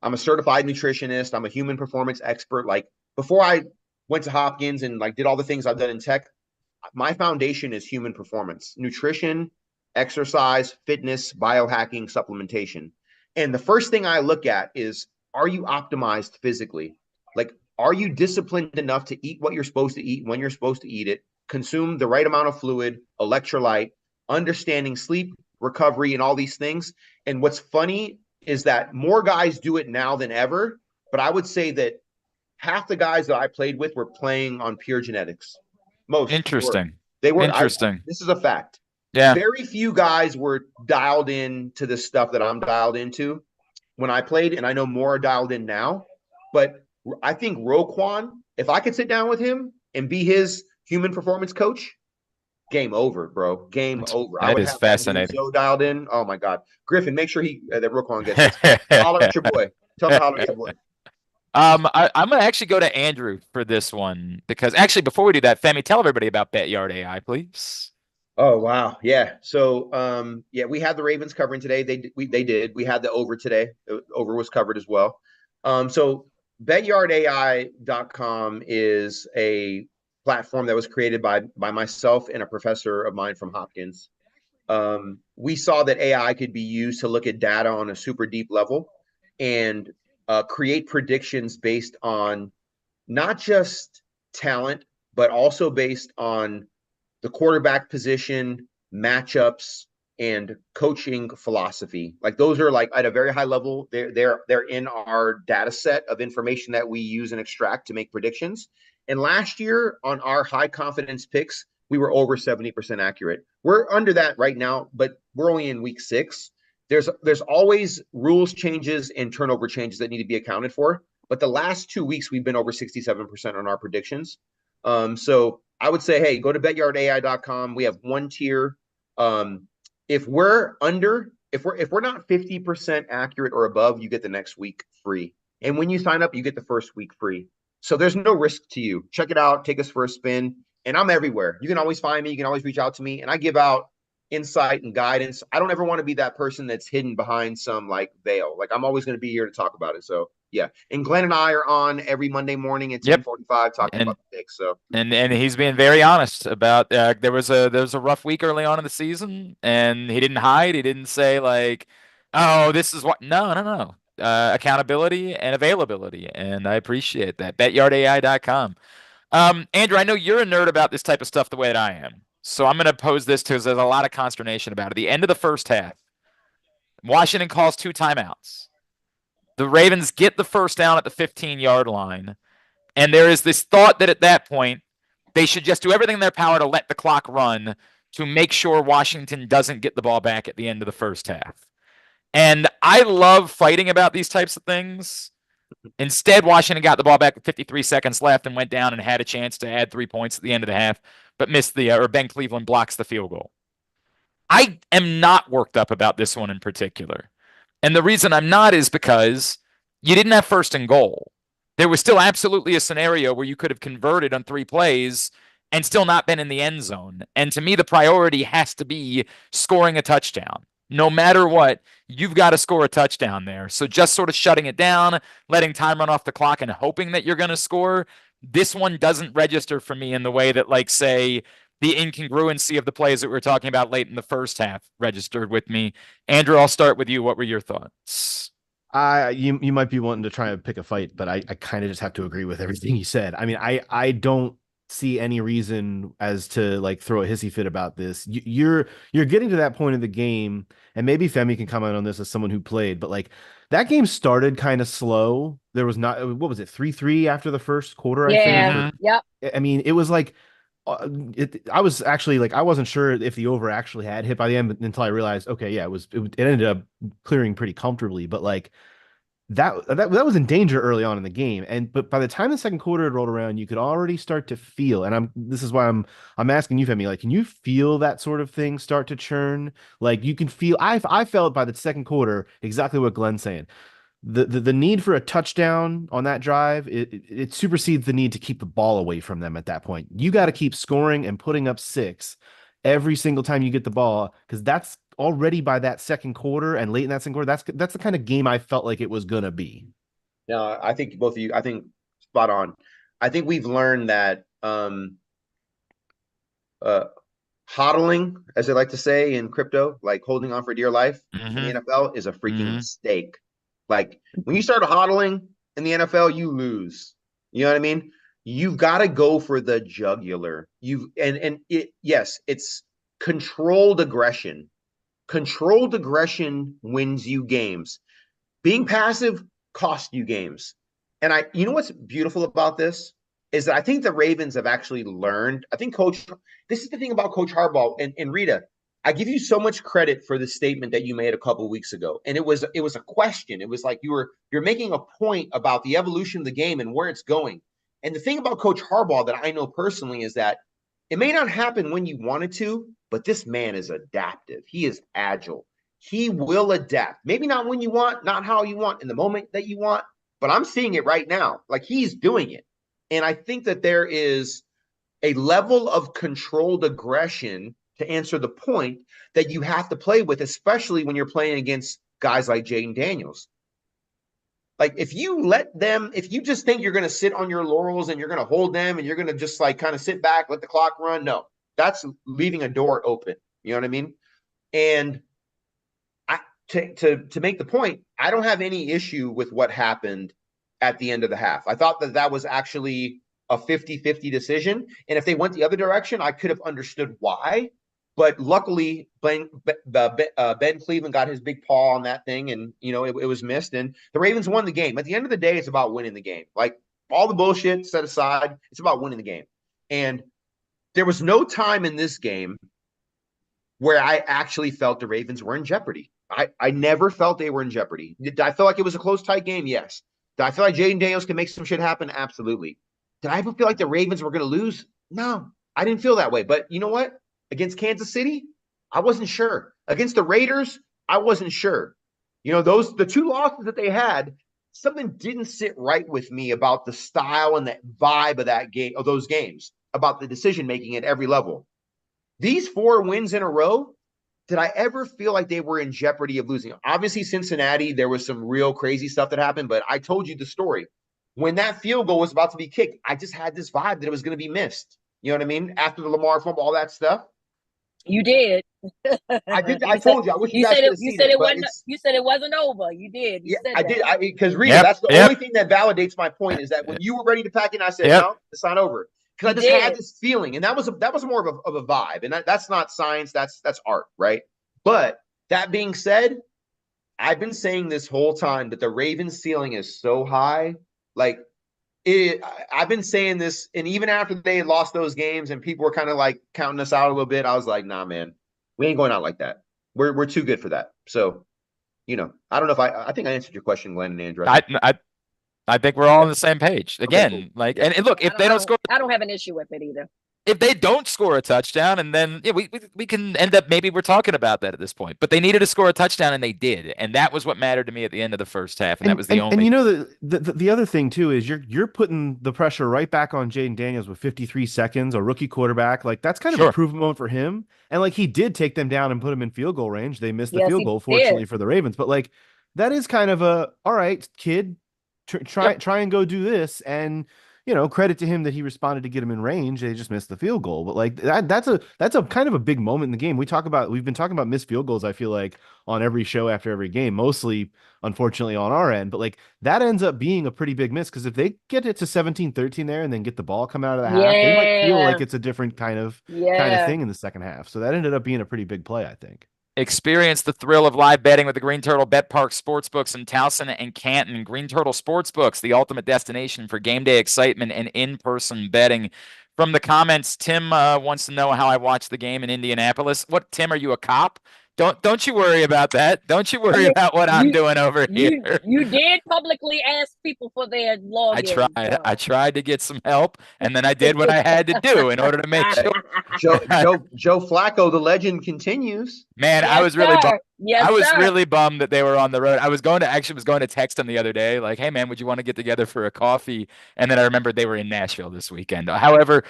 Speaker 4: I'm a certified nutritionist. I'm a human performance expert. Like before I went to Hopkins and like did all the things I've done in tech, my foundation is human performance, nutrition, exercise, fitness, biohacking, supplementation. And the first thing I look at is, are you optimized physically? Like, are you disciplined enough to eat what you're supposed to eat when you're supposed to eat it? Consume the right amount of fluid, electrolyte, understanding sleep, recovery, and all these things. And what's funny is that more guys do it now than ever, but I would say that half the guys that I played with were playing on pure genetics. Most.
Speaker 1: Interesting.
Speaker 4: They were.
Speaker 1: Interesting.
Speaker 4: This is a fact.
Speaker 1: Yeah.
Speaker 4: Very few guys were dialed in to the stuff that I'm dialed into when I played, and I know more are dialed in now. But I think Roquan, if I could sit down with him and be his human performance coach, game over, bro. Game over.
Speaker 1: That is fascinating.
Speaker 4: So dialed in. Oh my God, Griffin, make sure that Roquan gets this. Holler at your boy. Tell him to holler at your boy.
Speaker 1: I'm gonna actually go to Andrew for this one because actually before we do that, Femi, tell everybody about BetYard AI, please.
Speaker 4: Oh wow, yeah. So yeah, we had the Ravens covering today. They did. We had the over today. The over was covered as well. So betyardai.com is a platform that was created by myself and a professor of mine from Hopkins. We saw that AI could be used to look at data on a super deep level and create predictions based on not just talent, but also based on the quarterback position, matchups, and coaching philosophy. Like those are like at a very high level. They're in our data set of information that we use and extract to make predictions. And last year on our high confidence picks, we were over 70% accurate. We're under that right now, but we're only in week 6. There's always rules changes and turnover changes that need to be accounted for. But the last 2 weeks, we've been over 67% on our predictions. So I would say, hey, go to betyardai.com. We have one tier. If we're not 50% accurate or above, you get the next week free. And when you sign up, you get the first week free. So there's no risk to you. Check it out. Take us for a spin. And I'm everywhere. You can always find me. You can always reach out to me. And I give out insight and guidance. I don't ever want to be that person that's hidden behind some like veil. Like I'm always going to be here to talk about it. So yeah. And Glenn and I are on every Monday morning at 10:45 talking about the picks. So
Speaker 1: and he's being very honest about there was a rough week early on in the season, and he didn't hide. He didn't say like, "Oh, this is what." No. Accountability and availability, and I appreciate that. BetyardAI.com. Andrew, I know you're a nerd about this type of stuff the way that I am, so I'm going to pose this because there's a lot of consternation about it. At the end of the first half, Washington calls 2 timeouts. The Ravens get the first down at the 15-yard line. And there is this thought that at that point, they should just do everything in their power to let the clock run to make sure Washington doesn't get the ball back at the end of the first half. And I love fighting about these types of things. Instead, Washington got the ball back with 53 seconds left and went down and had a chance to add 3 points at the end of the half, but missed or Ben Cleveland blocks the field goal. I am not worked up about this one in particular. And the reason I'm not is because you didn't have first and goal. There was still absolutely a scenario where you could have converted on 3 plays and still not been in the end zone. And to me, the priority has to be scoring a touchdown. No matter what, you've got to score a touchdown there. So just sort of shutting it down, letting time run off the clock and hoping that you're going to score, this one doesn't register for me in the way that, like, say, the incongruency of the plays that we were talking about late in the first half registered with me. Andrew, I'll start with you. What were your thoughts?
Speaker 3: You might be wanting to try and pick a fight, but I kind of just have to agree with everything you said. I mean, I don't see any reason as to like throw a hissy fit about this. You're getting to that point of the game, and maybe Femi can comment on this as someone who played, but like that game started kind of slow. There was not, what was it, 3-3 after the first quarter, I think?
Speaker 2: Yep.
Speaker 3: I mean, it was like I was actually like I wasn't sure if the over actually had hit by the end until I realized, okay, yeah, it ended up clearing pretty comfortably, but like that was in danger early on in the game. But by the time the second quarter had rolled around, you could already start to feel, and this is why I'm asking you, Femi, like, can you feel that sort of thing start to churn? Like you can feel, I felt by the second quarter exactly what Glenn's saying. The need for a touchdown on that drive, it supersedes the need to keep the ball away from them at that point. You got to keep scoring and putting up 6 every single time you get the ball, because that's already by that second quarter and late in that second quarter, that's the kind of game I felt like it was gonna be.
Speaker 4: No, I think both of you, I think spot on. I think we've learned that hodling, as they like to say in crypto, like holding on for dear life in the NFL is a freaking mistake. Like when you start hodling in the NFL, you lose. You know what I mean? You've got to go for the jugular. Yes, it's controlled aggression. Controlled aggression wins you games. Being passive costs you games. And you know what's beautiful about this is that I think the Ravens have actually learned. I think this is the thing about Coach Harbaugh and Reeta. I give you so much credit for the statement that you made a couple of weeks ago. And it was a question. It was like you're making a point about the evolution of the game and where it's going. And the thing about Coach Harbaugh that I know personally is that it may not happen when you want it to, but this man is adaptive. He is agile. He will adapt. Maybe not when you want, not how you want, in the moment that you want, but I'm seeing it right now. Like he's doing it. And I think that there is a level of controlled aggression to answer the point that you have to play with, especially when you're playing against guys like Jaden Daniels. Like if you just think you're going to sit on your laurels and you're going to hold them and you're going to just like kind of sit back, let the clock run. No, that's leaving a door open. You know what I mean? And to make the point, I don't have any issue with what happened at the end of the half. I thought that was actually a 50-50 decision. And if they went the other direction, I could have understood why. But luckily, Ben Cleveland got his big paw on that thing, and it was missed. And the Ravens won the game. At the end of the day, it's about winning the game. Like all the bullshit set aside, it's about winning the game. And there was no time in this game where I actually felt the Ravens were in jeopardy. I never felt they were in jeopardy. Did I feel like it was a close, tight game? Yes. Did I feel like Jaden Daniels can make some shit happen? Absolutely. Did I ever feel like the Ravens were going to lose? No, I didn't feel that way. But you know what? Against Kansas City, I wasn't sure. Against the Raiders, I wasn't sure. The two losses that they had, something didn't sit right with me about the style and the vibe of that game, of those games, about the decision making at every level. These 4 wins in a row, did I ever feel like they were in jeopardy of losing? Obviously, Cincinnati, there was some real crazy stuff that happened, but I told you the story. When that field goal was about to be kicked, I just had this vibe that it was going to be missed. You know what I mean? After the Lamar fumble, all that stuff.
Speaker 2: You did.
Speaker 4: I did. I told you. I wish you guys could have seen it.
Speaker 2: You said it wasn't over. You did.
Speaker 4: I did. Because Reeta, that's the only thing that validates my point is that when you were ready to pack in, I said, no, it's not over. Because I just had this feeling, and that was more of a vibe, and that's not science. That's art, right? But that being said, I've been saying this whole time that the Ravens' ceiling is so high, like. I've been saying this, and even after they had lost those games and people were kind of like counting us out a little bit, I was like, nah, man, we ain't going out like that. We're too good for that. So, I don't know if I think I answered your question, Glenn and Andrew.
Speaker 1: I think we're all on the same page. Again, cool. And look, if they don't score,
Speaker 2: I don't have an issue with it either.
Speaker 1: If they don't score a touchdown, and then we can end up, maybe we're talking about that at this point. But they needed to score a touchdown, and they did, and that was what mattered to me at the end of the first half, and that was the only.
Speaker 3: And the other thing too is you're putting the pressure right back on Jaden Daniels with 53 seconds, a rookie quarterback. Like that's kind of a proven moment for him, and like he did take them down and put them in field goal range. They missed the field goal, fortunately for the Ravens, but like that is kind of a all right, kid, try and go do this and. Credit to him that he responded to get him in range. They just missed the field goal. But like that's a kind of a big moment in the game. We've been talking about missed field goals, I feel like, on every show after every game, mostly unfortunately on our end. But like that ends up being a pretty big miss because if they get it to 17-13 there and then get the ball come out of the half, they might feel like it's a different kind of thing in the second half. So that ended up being a pretty big play, I think.
Speaker 1: Experience the thrill of live betting with the Green Turtle Bet Park Sportsbooks in Towson and Canton. Green Turtle Sportsbooks, the ultimate destination for game day excitement and in-person betting. From the comments, Tim wants to know how I watched the game in Indianapolis. What, Tim, are you a cop? Don't you worry about that. Don't you worry about what I'm doing over here.
Speaker 2: You did publicly ask people for their login.
Speaker 1: I tried to get some help, and then I did what I had to do in order to make sure.
Speaker 4: Joe Flacco, the legend, continues.
Speaker 1: Man,
Speaker 2: yes,
Speaker 1: I was really bummed.
Speaker 2: Yes,
Speaker 1: really bummed that they were on the road. I was going to text them the other day, like, "Hey, man, would you want to get together for a coffee?" And then I remembered they were in Nashville this weekend. However,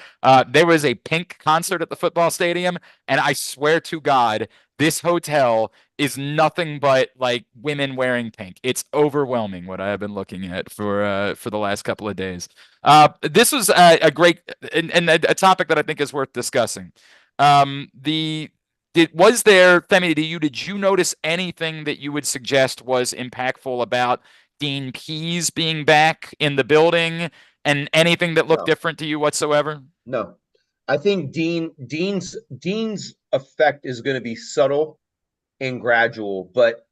Speaker 1: there was a Pink concert at the football stadium, and I swear to God, this hotel is nothing but like women wearing pink. It's overwhelming what I have been looking at for the last couple of days. This was a great and a topic that I think is worth discussing. Was there, Femi, did you notice anything that you would suggest was impactful about Dean Pease being back in the building and anything that looked different to you whatsoever?
Speaker 4: No. I think Dean's effect is going to be subtle and gradual, but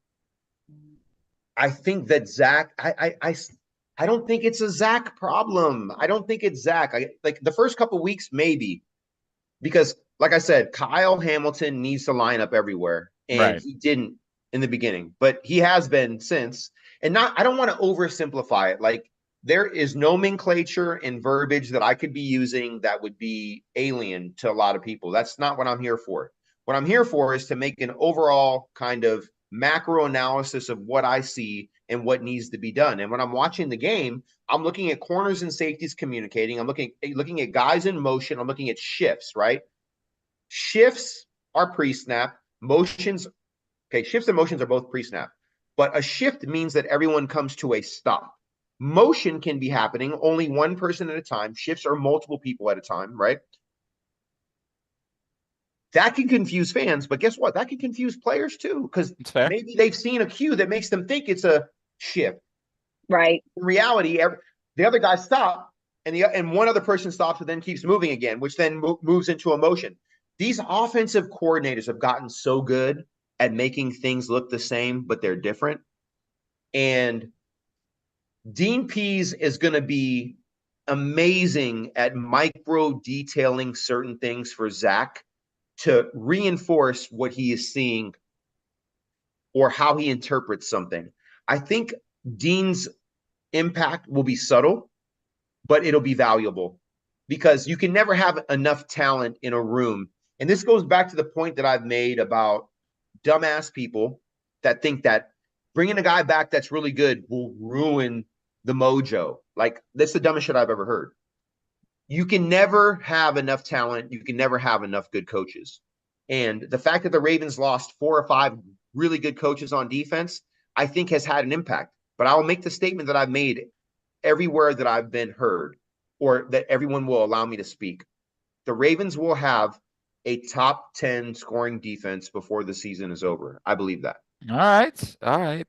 Speaker 4: I think that Zach, I don't think it's a Zach problem. I don't think it's Zach. Like the first couple of weeks, maybe, because like I said, Kyle Hamilton needs to line up everywhere, and he didn't in the beginning, but he has been since. And I don't want to oversimplify it. Like there is nomenclature and verbiage that I could be using that would be alien to a lot of people. That's not what I'm here for. What I'm here for is to make an overall kind of macro analysis of what I see and what needs to be done. And when I'm watching the game, I'm looking at corners and safeties communicating. I'm looking at guys in motion. I'm looking at shifts, right? Shifts are pre-snap. Motions, okay, shifts and motions are both pre-snap. But a shift means that everyone comes to a stop. Motion can be happening only one person at a time. Shifts are multiple people at a time, right? That can confuse fans, but guess what? That can confuse players too, because maybe they've seen a cue that makes them think it's a shift.
Speaker 2: Right.
Speaker 4: In reality, the other guy stopped, and one other person stops, and then keeps moving again, which then moves into a motion. These offensive coordinators have gotten so good at making things look the same, but they're different. And Dean Pease is going to be amazing at micro detailing certain things for Zach to reinforce what he is seeing or how he interprets something. I think Dean's impact will be subtle, but it'll be valuable because you can never have enough talent in a room. And this goes back to the point that I've made about dumbass people that think that bringing a guy back that's really good will ruin the mojo. Like, that's the dumbest shit I've ever heard. You can never have enough talent. You can never have enough good coaches. And the fact that the Ravens lost 4 or 5 really good coaches on defense, I think has had an impact. But I will make the statement that I've made everywhere that I've been heard, or that everyone will allow me to speak. The Ravens will have a top 10 scoring defense before the season is over. I believe that.
Speaker 1: All right. All right.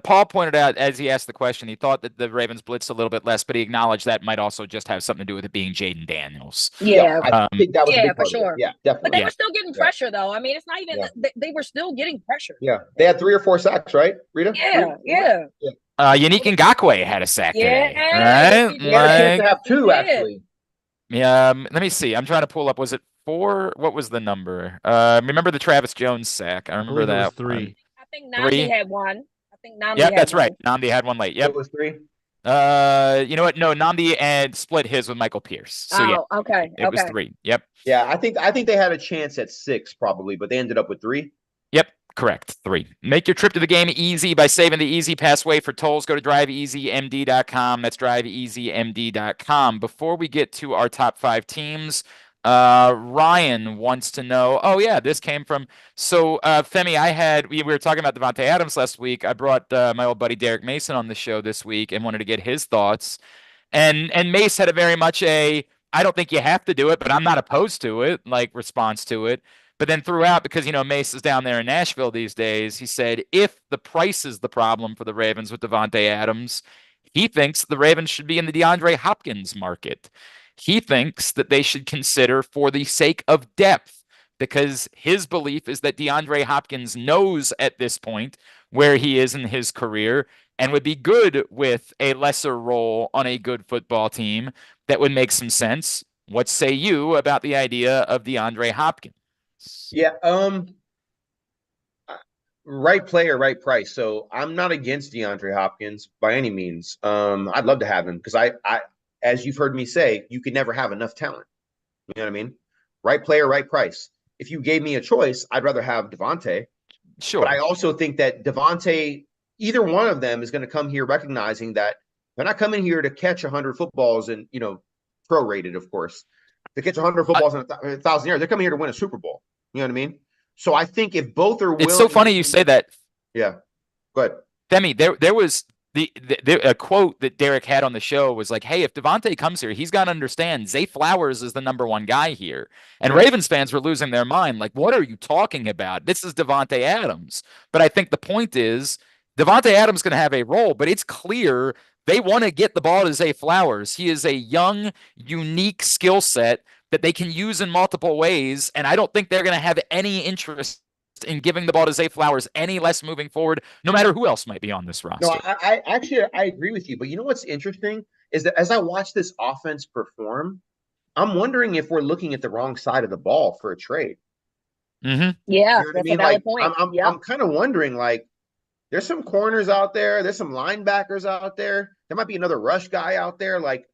Speaker 1: Paul pointed out as he asked the question, he thought that the Ravens blitzed a little bit less, but he acknowledged that might also just have something to do with it being Jaden Daniels.
Speaker 2: Yeah.
Speaker 4: I think that was a big
Speaker 2: for
Speaker 4: part
Speaker 2: sure.
Speaker 4: of it. Yeah, definitely.
Speaker 2: But they were still getting pressure, though. I mean, it's not even they were still getting pressure.
Speaker 4: Yeah. They had 3 or 4 sacks, right, Rita?
Speaker 2: Yeah.
Speaker 1: Unique Ngakwe had a sack today. Right?
Speaker 4: He had a chance to have 2, actually.
Speaker 1: Yeah. Let me see. I'm trying to pull up. Was it 4? What was the number? Remember the Travis Jones sack? I remember that.
Speaker 3: It was 3.
Speaker 1: One.
Speaker 2: I think Namdi had one.
Speaker 1: Yep, that's right. Namdi had one late. Yep.
Speaker 4: It was 3.
Speaker 1: You know what? No, Namdi and split his with Michael Pierce. So
Speaker 2: okay.
Speaker 1: It was 3. Yep.
Speaker 4: Yeah, I think they had a chance at 6 probably, but they ended up with 3.
Speaker 1: Yep. Correct. 3. Make your trip to the game easy by saving the Easy Pass way for tolls. Go to driveeasymd.com. That's driveeasymd.com. Before we get to our top 5 teams, Ryan wants to know, this came from, Femi, we were talking about Devontae Adams last week. I brought my old buddy Derek Mason on the show this week and wanted to get his thoughts. And Mace had a very much I don't think you have to do it, but I'm not opposed to it, like, response to it. But then throughout, because, Mace is down there in Nashville these days, he said, if the price is the problem for the Ravens with Devontae Adams, he thinks the Ravens should be in the DeAndre Hopkins market. He thinks that they should consider for the sake of depth, because his belief is that DeAndre Hopkins knows at this point where he is in his career and would be good with a lesser role on a good football team that would make some sense. What say you about the idea of DeAndre Hopkins?
Speaker 4: Yeah, right player, right price. So I'm not against DeAndre Hopkins by any means. I'd love to have him because I as you've heard me say, you can never have enough talent. You know what I mean? Right player, right price. If you gave me a choice, I'd rather have Devontae.
Speaker 1: Sure.
Speaker 4: But I also think that Devontae, either one of them is going to come here recognizing that they're not coming here to catch 100 footballs and, prorated, of course. To catch 100 footballs in 1,000 yards, they're coming here to win a Super Bowl. You know what I mean? So I think if both are willing...
Speaker 1: It's so funny you say that.
Speaker 4: Yeah. Go ahead.
Speaker 1: Femi, there was a quote that Derek had on the show was like, hey, if Devontae comes here, he's got to understand Zay Flowers is the number 1 guy here. And Ravens fans were losing their mind. Like, what are you talking about? This is Devontae Adams. But I think the point is Devontae Adams is going to have a role, but it's clear they want to get the ball to Zay Flowers. He is a young, unique skill set that they can use in multiple ways. And I don't think they're going to have any interest in giving the ball to Zay Flowers any less moving forward, no matter who else might be on this roster.
Speaker 4: No, I actually agree with you. But you know what's interesting is that as I watch this offense perform, I'm wondering if we're looking at the wrong side of the ball for a trade.
Speaker 1: Mm-hmm.
Speaker 2: Yeah, that's a valid point.
Speaker 4: I'm kind of wondering, like, there's some corners out there. There's some linebackers out there. There might be another rush guy out there. Like,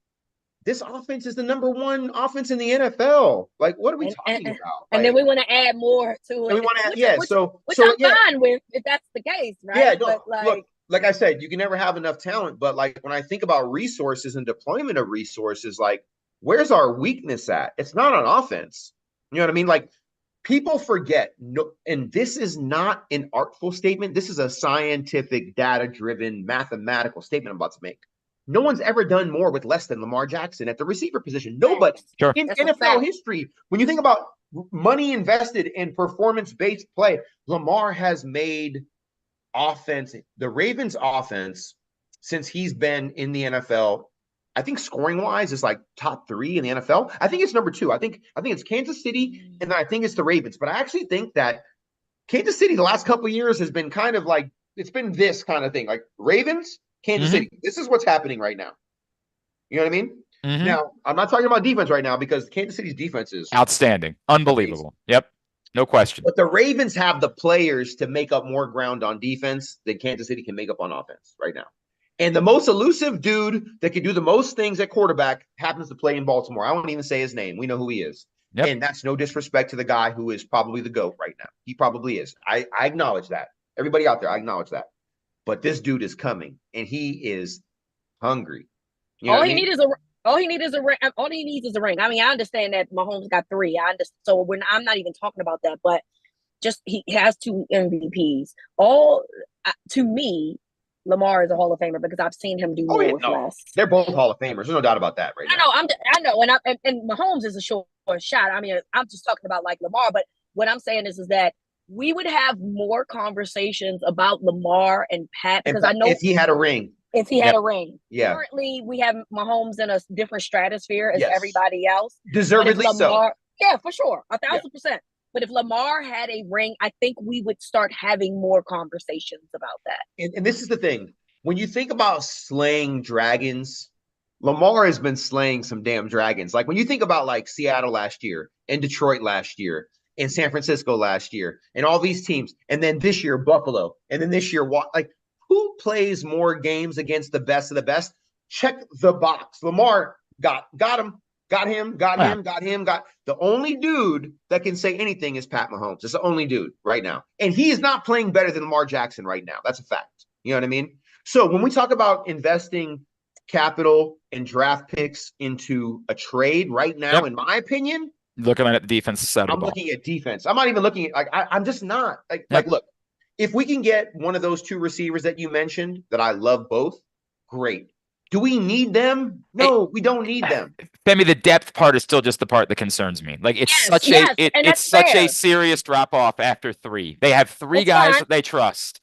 Speaker 4: this offense is the number 1 offense in the NFL. Like, what are we talking about?
Speaker 2: And then we want to add more to it.
Speaker 4: We want to add,
Speaker 2: which I'm fine with if that's the case, right?
Speaker 4: Yeah, no, look, like I said, you can never have enough talent. But, like, when I think about resources and deployment of resources, like, where's our weakness at? It's not on offense. You know what I mean? Like, people forget, no, and this is not an artful statement. This is a scientific, data-driven, mathematical statement I'm about to make. No one's ever done more with less than Lamar Jackson at the receiver position. Nobody.
Speaker 1: Sure.
Speaker 4: In
Speaker 2: That's a
Speaker 4: NFL
Speaker 2: fact.
Speaker 4: history, when you think about money invested in performance-based play, Lamar has made offense, the Ravens offense, since he's been in the NFL, I think scoring wise is like top 3 in the NFL. I think it's number 2. I think it's Kansas City, and I think it's the Ravens. But I actually think that Kansas City the last couple of years has been kind of like, it's been this kind of thing, like Ravens, Kansas City. This is what's happening right now. You know what I mean? Now, I'm not talking about defense right now because Kansas City's defense is
Speaker 1: outstanding, unbelievable.
Speaker 4: amazing.
Speaker 1: Yep, no question.
Speaker 4: But the Ravens have the players to make up more ground on defense than Kansas City can make up on offense right now. And the most elusive dude that can do the most things at quarterback happens to play in Baltimore. I won't even say his name. We know who he is.
Speaker 1: Yep.
Speaker 4: And that's no disrespect to the guy who is probably the GOAT right now. He probably is. I acknowledge that. Everybody out there, I acknowledge that. But this dude is coming, and he is hungry. You know
Speaker 2: all
Speaker 4: what I
Speaker 2: he
Speaker 4: mean?
Speaker 2: needs is a all he needs is a ring. All he needs is a ring. I mean, I understand that Mahomes got 3. I understand. So I'm not even talking about that. But just he has 2 MVPs. To me, Lamar is a Hall of Famer because I've seen him do more with less.
Speaker 4: They're both Hall of Famers. There's no doubt about that right now.
Speaker 2: I know, and Mahomes is a short shot. I mean, I'm just talking about like Lamar, but what I'm saying is that we would have more conversations about Lamar and Pat because I know
Speaker 4: if he had a ring.
Speaker 2: If he had a ring.
Speaker 4: Yeah.
Speaker 2: Currently, we have Mahomes in a different stratosphere as everybody else.
Speaker 4: Deservedly so.
Speaker 2: Yeah, for sure. 1,000%. But if Lamar had a ring, I think we would start having more conversations about that.
Speaker 4: And this is the thing. When you think about slaying dragons, Lamar has been slaying some damn dragons. Like when you think about like Seattle last year and Detroit last year and San Francisco last year and all these teams, and then this year Buffalo, and then this year like who plays more games against the best of the best? Check the box. Lamar got him. Got him. The only dude that can say anything is Pat Mahomes. It's the only dude right now. And he is not playing better than Lamar Jackson right now. That's a fact. You know what I mean? So when we talk about investing capital and draft picks into a trade right now, in my opinion,
Speaker 1: looking at the defense side of the ball.
Speaker 4: I'm looking at defense. I'm not even looking at like I'm just not like look, if we can get one of those 2 receivers that you mentioned that I love both, great. Do we need them? No, we don't need them.
Speaker 1: Femi, the depth part is still just the part that concerns me. Like it's such a serious drop off after 3. They have 3 guys that they trust,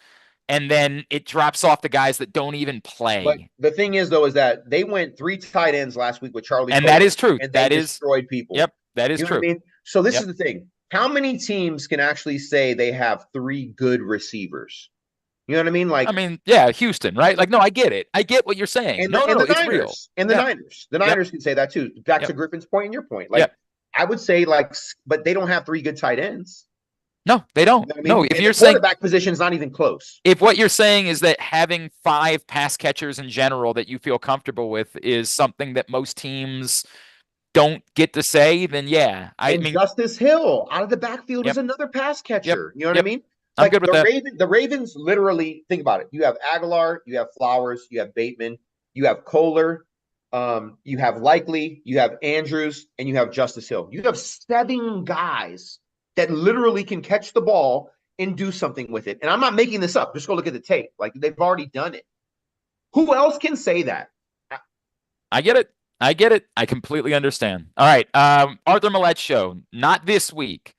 Speaker 1: and then it drops off the guys that don't even play.
Speaker 4: But the thing is, though, is that they went 3 tight ends last week with Charlie,
Speaker 1: and that is true.
Speaker 4: And they destroyed people.
Speaker 1: Yep, that is true.
Speaker 4: What I mean? So this is the thing. How many teams can actually say they have 3 good receivers? You know what I mean? Like,
Speaker 1: Houston, right? Like, no, I get it. I get what you're saying.
Speaker 4: And
Speaker 1: the
Speaker 4: Niners,
Speaker 1: it's real.
Speaker 4: And the Niners. The Niners can say that too. Back to Griffin's point and your point. Like, I would say, like, but they don't have 3 good tight ends.
Speaker 1: No, they don't.
Speaker 4: You know what I mean?
Speaker 1: No, if you're saying
Speaker 4: quarterback position is not even close.
Speaker 1: If what you're saying is that having 5 pass catchers in general that you feel comfortable with is something that most teams don't get to say, then I mean,
Speaker 4: Justice Hill out of the backfield is another pass catcher. You know what I mean?
Speaker 1: I'm good with that.
Speaker 4: The Ravens literally, think about it. You have Aguilar, you have Flowers, you have Bateman, you have Kohler, you have Likely, you have Andrews, and you have Justice Hill. You have 7 guys that literally can catch the ball and do something with it. And I'm not making this up. Just go look at the tape. Like, they've already done it. Who else can say that?
Speaker 1: I get it. I completely understand. All right. Arthur Millette show, not this week.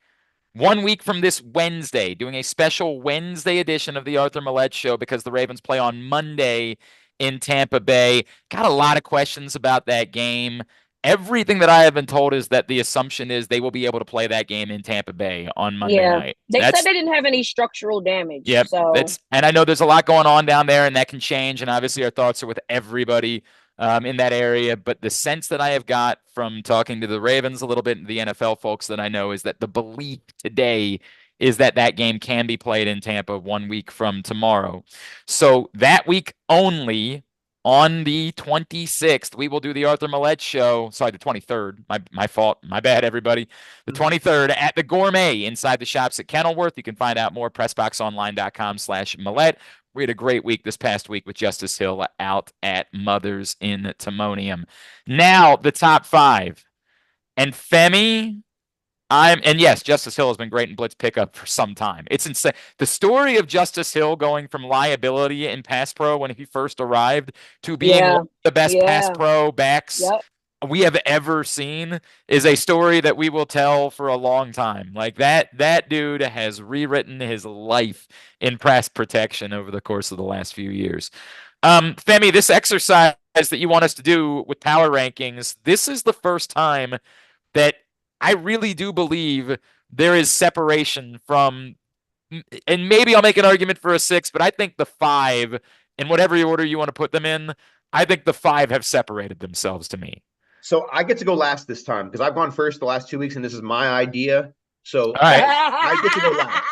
Speaker 1: 1 week from this Wednesday, doing a special Wednesday edition of the Arthur Millette show because the Ravens play on Monday in Tampa Bay. Got a lot of questions about that game. Everything that I have been told is that the assumption is they will be able to play that game in Tampa Bay on Monday night.
Speaker 2: They said they didn't have any structural damage.
Speaker 1: Yep.
Speaker 2: So.
Speaker 1: And I know there's a lot going on down there, and that can change. And obviously, our thoughts are with everybody in that area. But the sense that I have got from talking to the Ravens a little bit, and the NFL folks that I know, is that the belief today is that that game can be played in Tampa 1 week from tomorrow. So that week only, on the 26th, we will do the Arthur Millette show. Sorry, the 23rd. My fault. My bad, everybody. The 23rd at the Gourmet inside the shops at Kenilworth. You can find out more, PressBoxOnline.com/Millette. We had a great week this past week with Justice Hill out at Mother's in Timonium. Now, the top 5. And Femi, And yes, Justice Hill has been great in blitz pickup for some time. It's insane. The story of Justice Hill going from liability in pass pro when he first arrived to being one of the best pass pro backs we have ever seen is a story that we will tell for a long time. Like that dude has rewritten his life in pass protection over the course of the last few years. Femi, this exercise that you want us to do with power rankings, this is the first time that I really do believe there is separation from, and maybe I'll make an argument for a 6, but I think the 5, in whatever order you want to put them in, I think the 5 have separated themselves to me.
Speaker 4: So I get to go last this time because I've gone first the last 2 weeks, and this is my idea. So
Speaker 1: all right.
Speaker 4: I get to go last.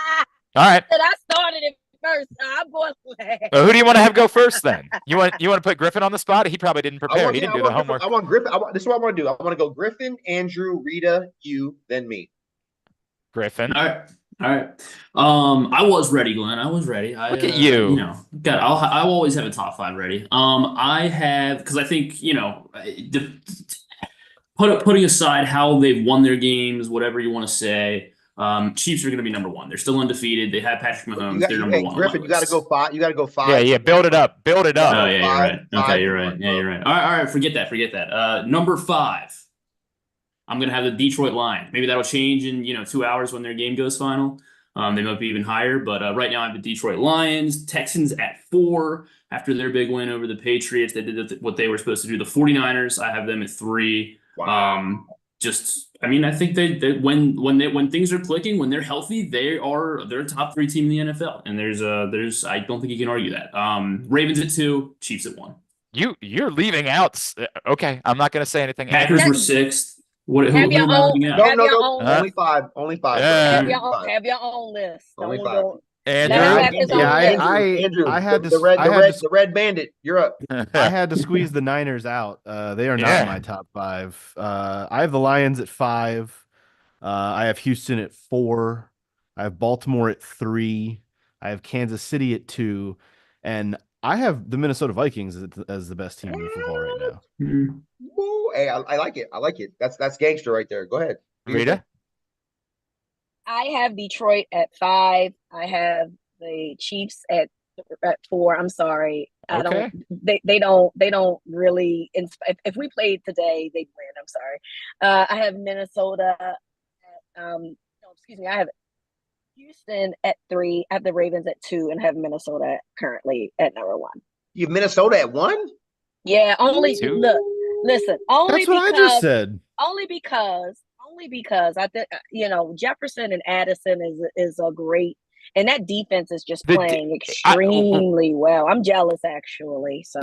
Speaker 1: All right.
Speaker 2: And I started it first. So I'm going last.
Speaker 1: Well, who do you want to have go first then? You want to put Griffin on the spot? He probably didn't prepare. He didn't do the homework.
Speaker 4: I want Griffin. This is what I want to do. I want to go Griffin, Andrew, Reeta, you, then me.
Speaker 1: Griffin.
Speaker 5: All right. I was ready, Glenn. I was ready.
Speaker 1: Look at you.
Speaker 5: You know, I'll always have a top 5 ready. I have, because I think, you know, putting aside how they've won their games, whatever you want to say, Chiefs are going to be number 1. They're still undefeated. They have Patrick Mahomes. They're number 1.
Speaker 4: Griffin, you got to go 5. You got to go 5.
Speaker 1: Yeah. Build it up.
Speaker 5: Oh yeah, you're right. Okay, you're right.
Speaker 4: Five.
Speaker 5: Yeah, you're right. All right. Forget that. Number 5. I'm gonna have the Detroit Lions. Maybe that'll change in 2 hours when their game goes final. They might be even higher, but right now I have the Detroit Lions. Texans at 4 after their big win over the Patriots. They did what they were supposed to do. The 49ers, I have them at 3.
Speaker 4: Wow.
Speaker 5: I think they when things are clicking, when they're healthy, they're a top 3 team in the NFL. And there's I don't think you can argue that. Ravens at 2, Chiefs at 1.
Speaker 1: You're leaving out. Okay, I'm not gonna say anything.
Speaker 5: Packers were 6th. What?
Speaker 2: Have your own.
Speaker 4: No. Only 5. Only 5.
Speaker 2: Have your own list.
Speaker 4: Only
Speaker 2: Don't
Speaker 4: 5.
Speaker 2: go.
Speaker 1: Andrew,
Speaker 4: Andrew,
Speaker 3: I had
Speaker 4: the red bandit. You're up.
Speaker 3: I had to squeeze the Niners out. They are not in my top 5. I have the Lions at 5. I have Houston at 4. I have Baltimore at 3. I have Kansas City at 2, and I have the Minnesota Vikings as the best team in football right now.
Speaker 4: Ooh, hey, I like it. I like it. That's gangster right there. Go ahead,
Speaker 1: Reeta.
Speaker 2: I have Detroit at 5. I have the Chiefs at 4. I'm sorry.
Speaker 1: Okay.
Speaker 2: They don't really. If we played today, they'd win. I'm sorry. I have Minnesota. I have Houston at 3. I have the Ravens at 2, and have Minnesota currently at number 1.
Speaker 4: You have Minnesota at 1?
Speaker 2: Yeah. Only
Speaker 1: Two?
Speaker 2: look. Listen. Only
Speaker 3: That's what I just said.
Speaker 2: Only because I think Jefferson and Addison is a great, and that defense is just playing extremely well. I'm jealous actually. So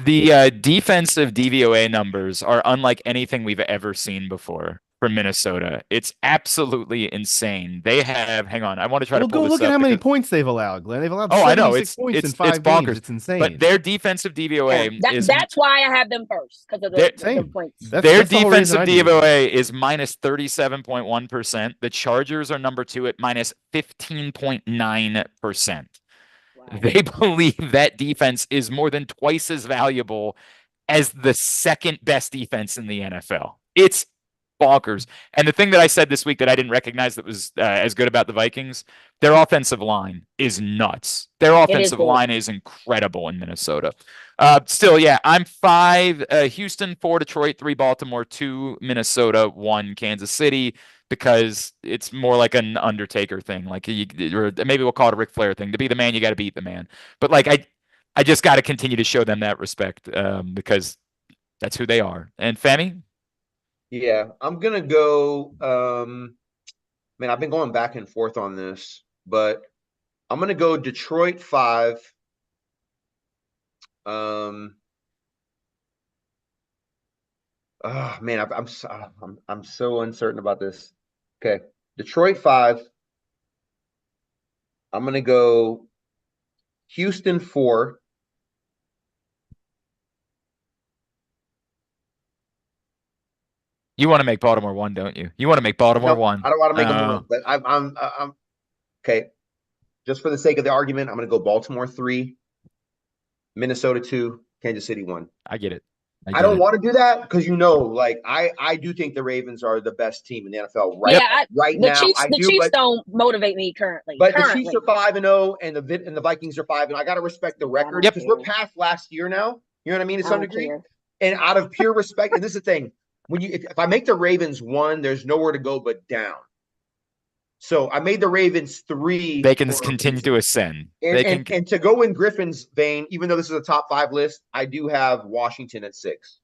Speaker 1: the defensive DVOA numbers are unlike anything we've ever seen before from Minnesota. It's absolutely insane. They have. Hang on, I want to try to pull
Speaker 3: go
Speaker 1: this
Speaker 3: look
Speaker 1: up
Speaker 3: at how many points they've allowed, Glenn. They've allowed.
Speaker 1: I know
Speaker 3: points in 5
Speaker 1: bonkers.
Speaker 3: games. It's insane.
Speaker 1: But their defensive DVOA
Speaker 2: that's why I have them first, because of the points.
Speaker 1: Their defensive DVOA is minus 37.1%. The Chargers are number 2 at minus 15.9%. Wow. They believe that defense is more than twice as valuable as the second best defense in the NFL. It's bonkers. And the thing that I said this week that I didn't recognize that was as good about the Vikings, their offensive line is nuts. Their offensive line is incredible in Minnesota. Still, yeah, I'm 5 Houston, 4 Detroit, 3 Baltimore, 2 Minnesota, 1 Kansas City, because it's more like an Undertaker thing. Like or maybe we'll call it a Ric Flair thing. To be the man, you got to beat the man. But like I just got to continue to show them that respect because that's who they are. And Femi?
Speaker 4: Yeah, I'm gonna go. Man, I've been going back and forth on this, but I'm gonna go Detroit 5. Man, I'm so uncertain about this. Okay, Detroit 5. I'm gonna go Houston 4.
Speaker 1: You want to make Baltimore 1, don't you? You want to make Baltimore 1.
Speaker 4: I don't want to make them 1, but I'm okay. Just for the sake of the argument, I'm going to go Baltimore 3, Minnesota 2, Kansas City 1.
Speaker 1: I get it.
Speaker 4: I don't want to do that because like I do think the Ravens are the best team in the NFL right now.
Speaker 2: The Chiefs don't motivate me currently.
Speaker 4: But the Chiefs are 5-0, and the Vikings are 5-0. I got to respect the record because we're past last year now. You know what I mean? To some degree, and out of pure respect, and this is the thing: when if I make the Ravens 1, there's nowhere to go but down. So I made the Ravens 3.
Speaker 1: They can continue to ascend.
Speaker 4: And to go in Griffin's vein, even though this is a top 5 list, I do have Washington at 6.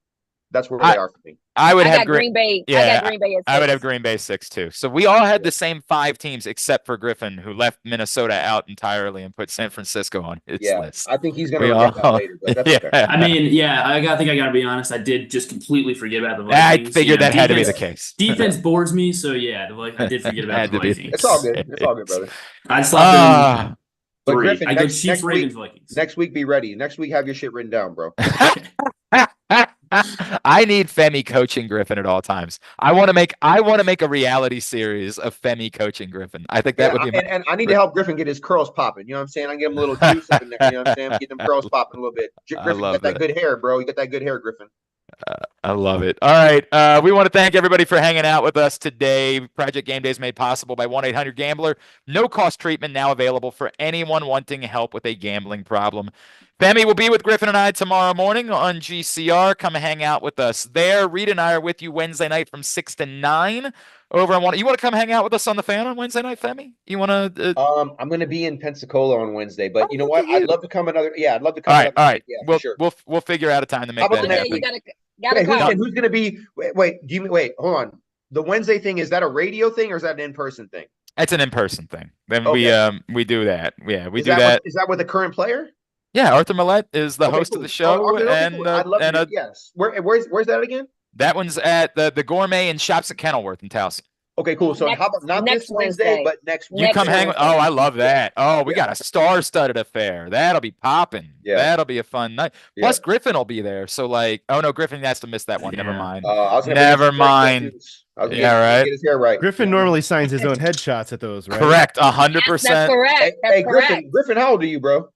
Speaker 4: That's where they are for me.
Speaker 1: I would have
Speaker 2: Green Bay.
Speaker 1: Yeah,
Speaker 2: I got Green Bay at 6.
Speaker 1: I would have Green Bay 6 too. So we all had the same 5 teams except for Griffin, who left Minnesota out entirely and put San Francisco on his list.
Speaker 4: I think he's going to regret that later. But that's okay.
Speaker 5: I mean, I think I got to be honest. I did just completely forget about the Vikings.
Speaker 1: I figured that had to be the case.
Speaker 5: Defense bores me, so I did forget about the Vikings.
Speaker 4: It's all good. It's all good, brother.
Speaker 5: I'd slap them.
Speaker 4: But Griffin,
Speaker 5: I go Chiefs, Ravens, Vikings.
Speaker 4: Next week, be ready. Next week, have your shit written down, bro.
Speaker 1: I need Femi coaching Griffin at all times. I want to make a reality series of Femi coaching Griffin. I think that would be.
Speaker 4: And I need to help Griffin get his curls popping. You know what I'm saying? I get him a little juice up in there. You know what I'm saying? Get them curls popping a little bit. Griffin, got that good hair, bro. You got that good hair, Griffin.
Speaker 1: I love it. All right. We want to thank everybody for hanging out with us today. Project Game Day is made possible by 1-800-GAMBLER. No cost treatment now available for anyone wanting help with a gambling problem. Femi will be with Griffin and I tomorrow morning on GCR. Come hang out with us there. Reeta and I are with you Wednesday night from 6 to 9 over on one. You want to come hang out with us on the Fan on Wednesday night, Femi? You want to?
Speaker 4: I'm going to be in Pensacola on Wednesday, but you know what? I'd love to come another. Yeah, I'd love to come.
Speaker 1: All right.
Speaker 4: Yeah, sure.
Speaker 1: We'll figure out a time to make that happen.
Speaker 2: Who's
Speaker 4: going to be? Wait, hold on. The Wednesday thing, is that a radio thing or is that an in-person thing?
Speaker 1: It's an in-person thing. Then we do that. Yeah, we do that.
Speaker 4: Is that with the current player?
Speaker 1: Yeah, Arthur Millette is the host of the show,
Speaker 4: cool. I'd love to. Yes. Where's that again?
Speaker 1: That one's at the Gourmet and Shops at Kenilworth in Towson.
Speaker 4: Okay, cool. So how about not this Wednesday, but next week?
Speaker 1: You come hang with. Oh, I love that. Oh, we got a star-studded affair. That'll be popping. Yeah. That'll be a fun night. Plus, Griffin will be there. So, Griffin has to miss that one. Never mind. Never mind. Yeah, right.
Speaker 4: Get his hair right.
Speaker 3: Griffin normally signs his own headshots at those, right?
Speaker 1: Correct. 100%.
Speaker 2: That's correct.
Speaker 4: Hey, Griffin, how old are you, bro?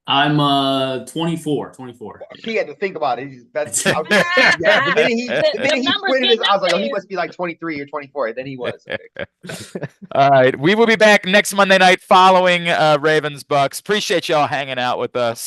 Speaker 5: I'm 24.
Speaker 4: He had to think about it. The minute he quitted his, I was like, he must be like 23 or 24. Then he was. Okay.
Speaker 1: All right. We will be back next Monday night following Ravens Bucks. Appreciate y'all hanging out with us.